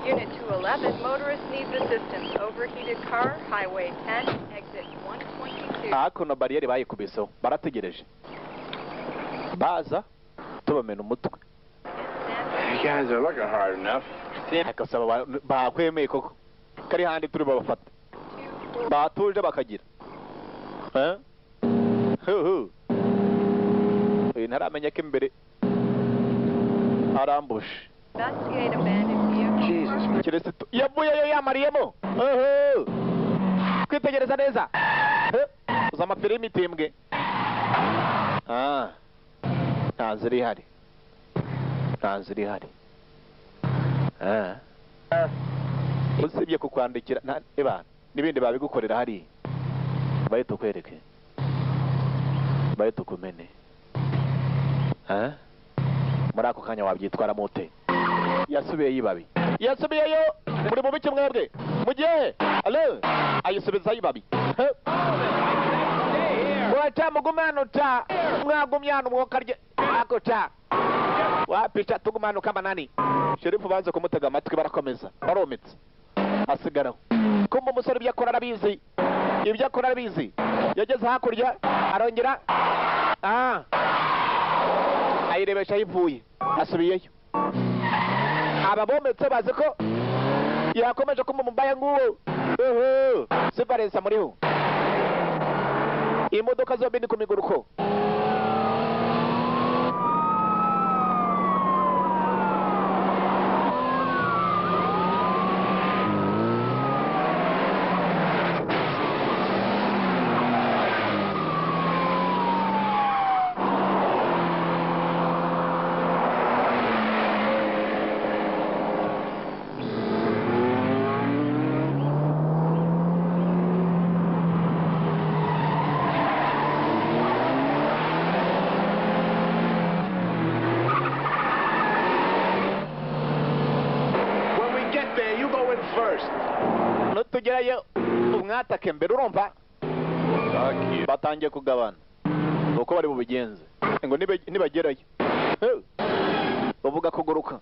Unit 211, motorist needs assistance. Overheated car, Highway 10, exit 122. Hakuno bariyeri bayikubiseho barategereje. Baza tubamena umutwe. You guys are looking hard enough. Akasaba bakwemeye koko. Kari handi turi babafata. Batuje bakagira. Ntaramenya ko imbere arambushe. Investigate abandoned vehicle. Jesus. Kirisitu yavuyeyo yamariyemo. Kwitegereza neza. Uza amafilimi timbwe. Ntaziri hari. Usibye kukwandikira ebana nibindi babigukorera hari. Baye tukwereke. Baye tukumene. Muri ako kanya wabyitwara mote. Yasubiye yibabi. Yasubiyeyo muri mu biki mwebwe. Mugiye. Allo. Ayisubiza yibabi. Wacha mugumano ta. Mwagumyano mwokarye. Akota. Wapisha tugumano kama nani. Sherifu banze kumutega amatwi barakomeza. Barometse. Asigaraho. Kumba umusore ibyo akora arabizi. Ibyo akora arabizi. Yageze hakurya arongera. Ayirebesha yivuye. Asubiyeyo. Ababometse bazi ko yakomeje kumva mumbaye nguwo. Severance muriho. Imodoka zombi ni ku miguruko. Nutugerayo umwatake mbere urumva batangiye kugabana uko bari bubigenze ngo nibagerayo bavuga kuguruka.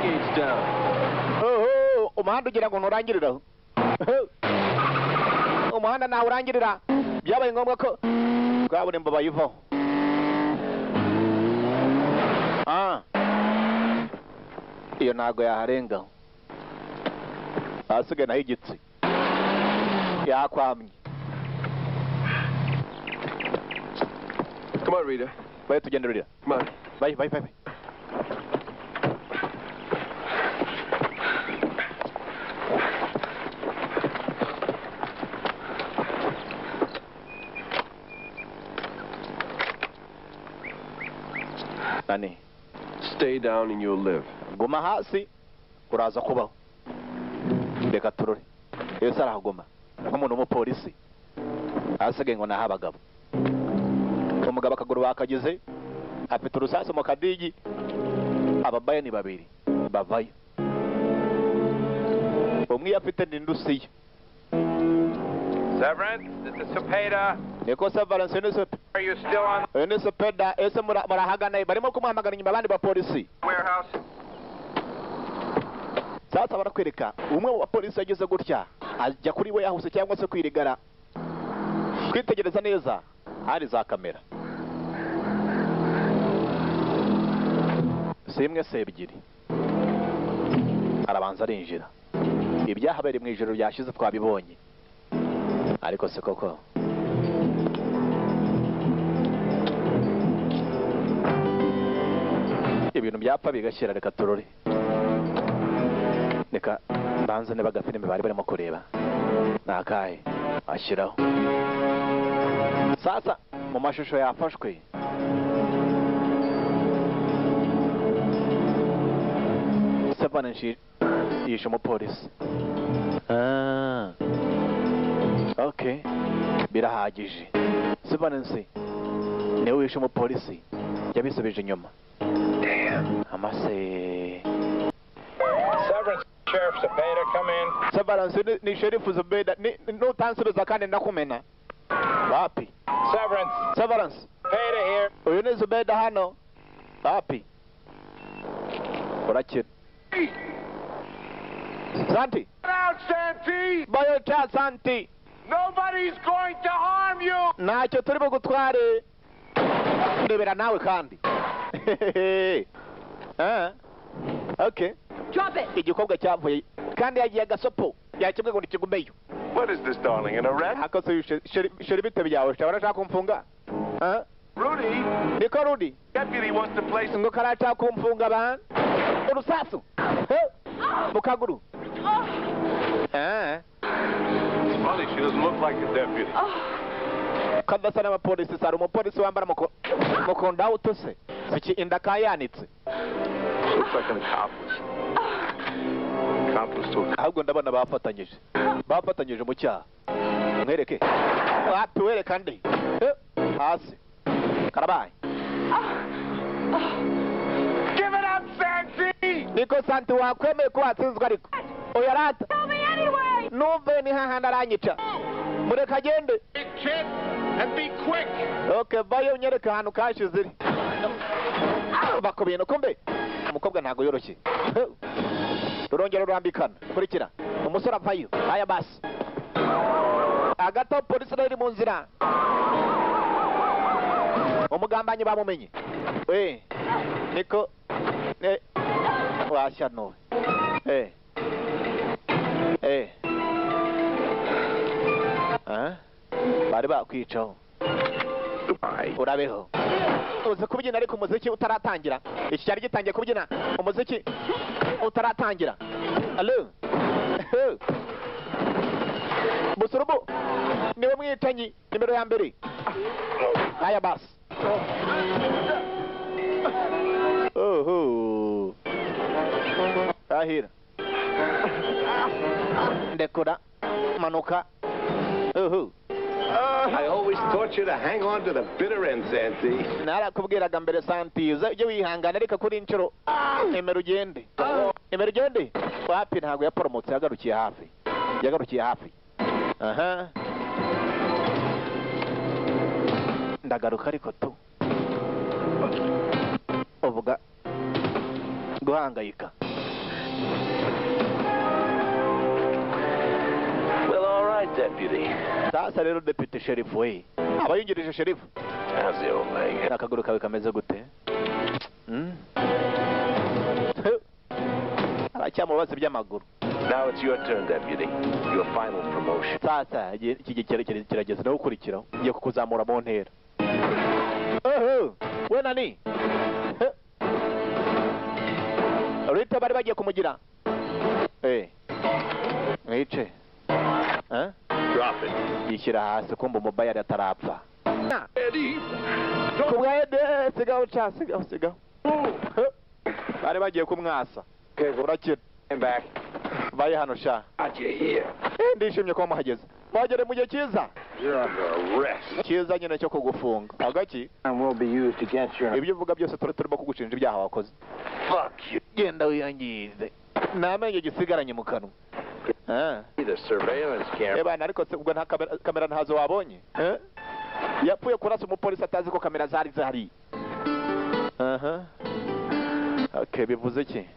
floodgates down. Umuhanda ugira ngo nturangiriraho. Umuhanda nawe urangirira. Byabaye ngombwa ko kaburimbo bayivaho. Iyo ntago yaharengaho. Hasigaye naho igitsi. Yakwamye. Come on, Rita. Bye, tugende Rita. Come on. Bye. Nani? Stay down and you'll live. Guma hasi uraza kubaho. Reka turore. Ese arahaguma nk'umuntu w'umupolisi. Asigaye ngo naha abagabo. Umugabo akaguru bakagize afite urusasu mu kadigi. Ababaye ni babiri bavayo. Umwe afite n'indusiye. Severance, this is Cepeda. Niko Severance ni Cepeda. Are you still on Ni Cepeda ese murahagana barimo kumuhamagara inyuma abandi ba polisi. warehouse? Sasa barakwereka umwe wa polisi yagize gutya ajya kuri we yahuse cyangwa se kwirigara. Kwitegereza neza hari za kamera. Simwe se ebyiri. Arabanza arinjira. Ibyahabereye mu ijoro ryashize twabibonye. Ariko se koko ibintu byapfa bigashyira reka turore. Reka mbanze niba agafilime bari barimo kureba nakahe ashyiraho. Sasa mu mashusho yafashwe Sevanenshi yishe umupolisi. Okay, birahagije. Sevanenshi niwe wishe umupolisi yabisubije inyuma. Amase Severance, Sheriff Cepeda, come in. Severance ni Sheriff Cepeda nutansubiza kandi ndakumena. Wapi? Severance. Cepeda here. Uyu ni Cepeda hano. Wapi? Urakira. Santi. Get out, Santi! Bayocha Santi. Nobody's going to harm you! Ntacyo turi bugutware. Ndebera nawe kandi. Okay. Drop it! Igikobwa cyavuye kandi yagiye agasopo yakibwe ngo nikigumeyo. What is this, darling? An arrest? Akaso sheri bite byawe ushobora shaka kumfunga? Rudy? Niko Rudy. Deputy wants to place... Ngo karata kumfunga ban. Urusasu. Mukaguru. Funny, she doesn't look like a deputy. Kadasa na polisi sara umupolisi wambara mukonda utose. Siki indaka yanitse. Looks like an accomplice. Accomplice to a... Ahubwo ndabona bafatanyije mu cyaha. Mwereke. Wapi wereka ndi. Hasi. Karabaye. Give it up, Santi! Niko Santi wakwemeye ko watsinzwe ariko. Oyarata. Tell me anyway! Numve ni hahanda aranyica. Mureka agende. Kid, and be quick! Okay, bayo unyereka ahantu kashize iri. Bakubintu kumbe. Umukobwa ntago yoroshye. Rurongera rurambikana. Kurikira. Umusore avayo. Aya basi. Agato polisi riri mu nzira. Umugambanyi bamumenye. We. Niko. Washa no. Bari bakwicaho. Urabeho. Uzi kubyina ariko umuziki utaratangira. Iki cyari gitangiye kubyina umuziki utaratangira. Allo. Busurubu. Niwe mwitanyi nimero ya mbere. Aya basi. Ahira. Ndekura. Manuka. I always taught you to hang on to the bitter end, Santi. Narakubwiraga mbere Santi, ujye wihangana ariko kuri inshuro emera ugende. Emera ugende. Wapi ntabwo yaporomotse yagarukiye hafi. Aha. Ndagaruka ariko tu. Uvuga guhangayika. deputy. Sasa rero deputy sheriff we. Abayungirije sheriff. How's the old leg? Akaguru kawe kameze gute? Aracyamubaza by'amaguru. Now it's your turn, deputy. Your final promotion. Sasa iki kirageze no gukurikiraho. Ngiye kukuzamura mu ntera. We nani? Rita bari bagiye kumugira. Mwice. Drop it. Yishyira hasi kumba mobile atarapfa. Eddie. Kubwa Eddie, sigaho cha, sigaho. Bari bagiye kumwasa. Urakira. Back. Baye hano sha. Here. Ndishimye ko muhageze. Mwagere mu gihe cyiza. You're under arrest. Cyiza nyine cyo kugufunga. Agaki? And will be used against you. Ibyo uvuga byose turimo kugushinja ibyaha wakoze. Fuck you. Genda wiyangize. Namenye gisigaranye mu kanwa. The surveillance camera. Bana ariko ubwo nta kamera ntazo wabonye. Yapfuye kurasa umupolisi atazi ko kamera zari zahari. Okay, bivuze iki?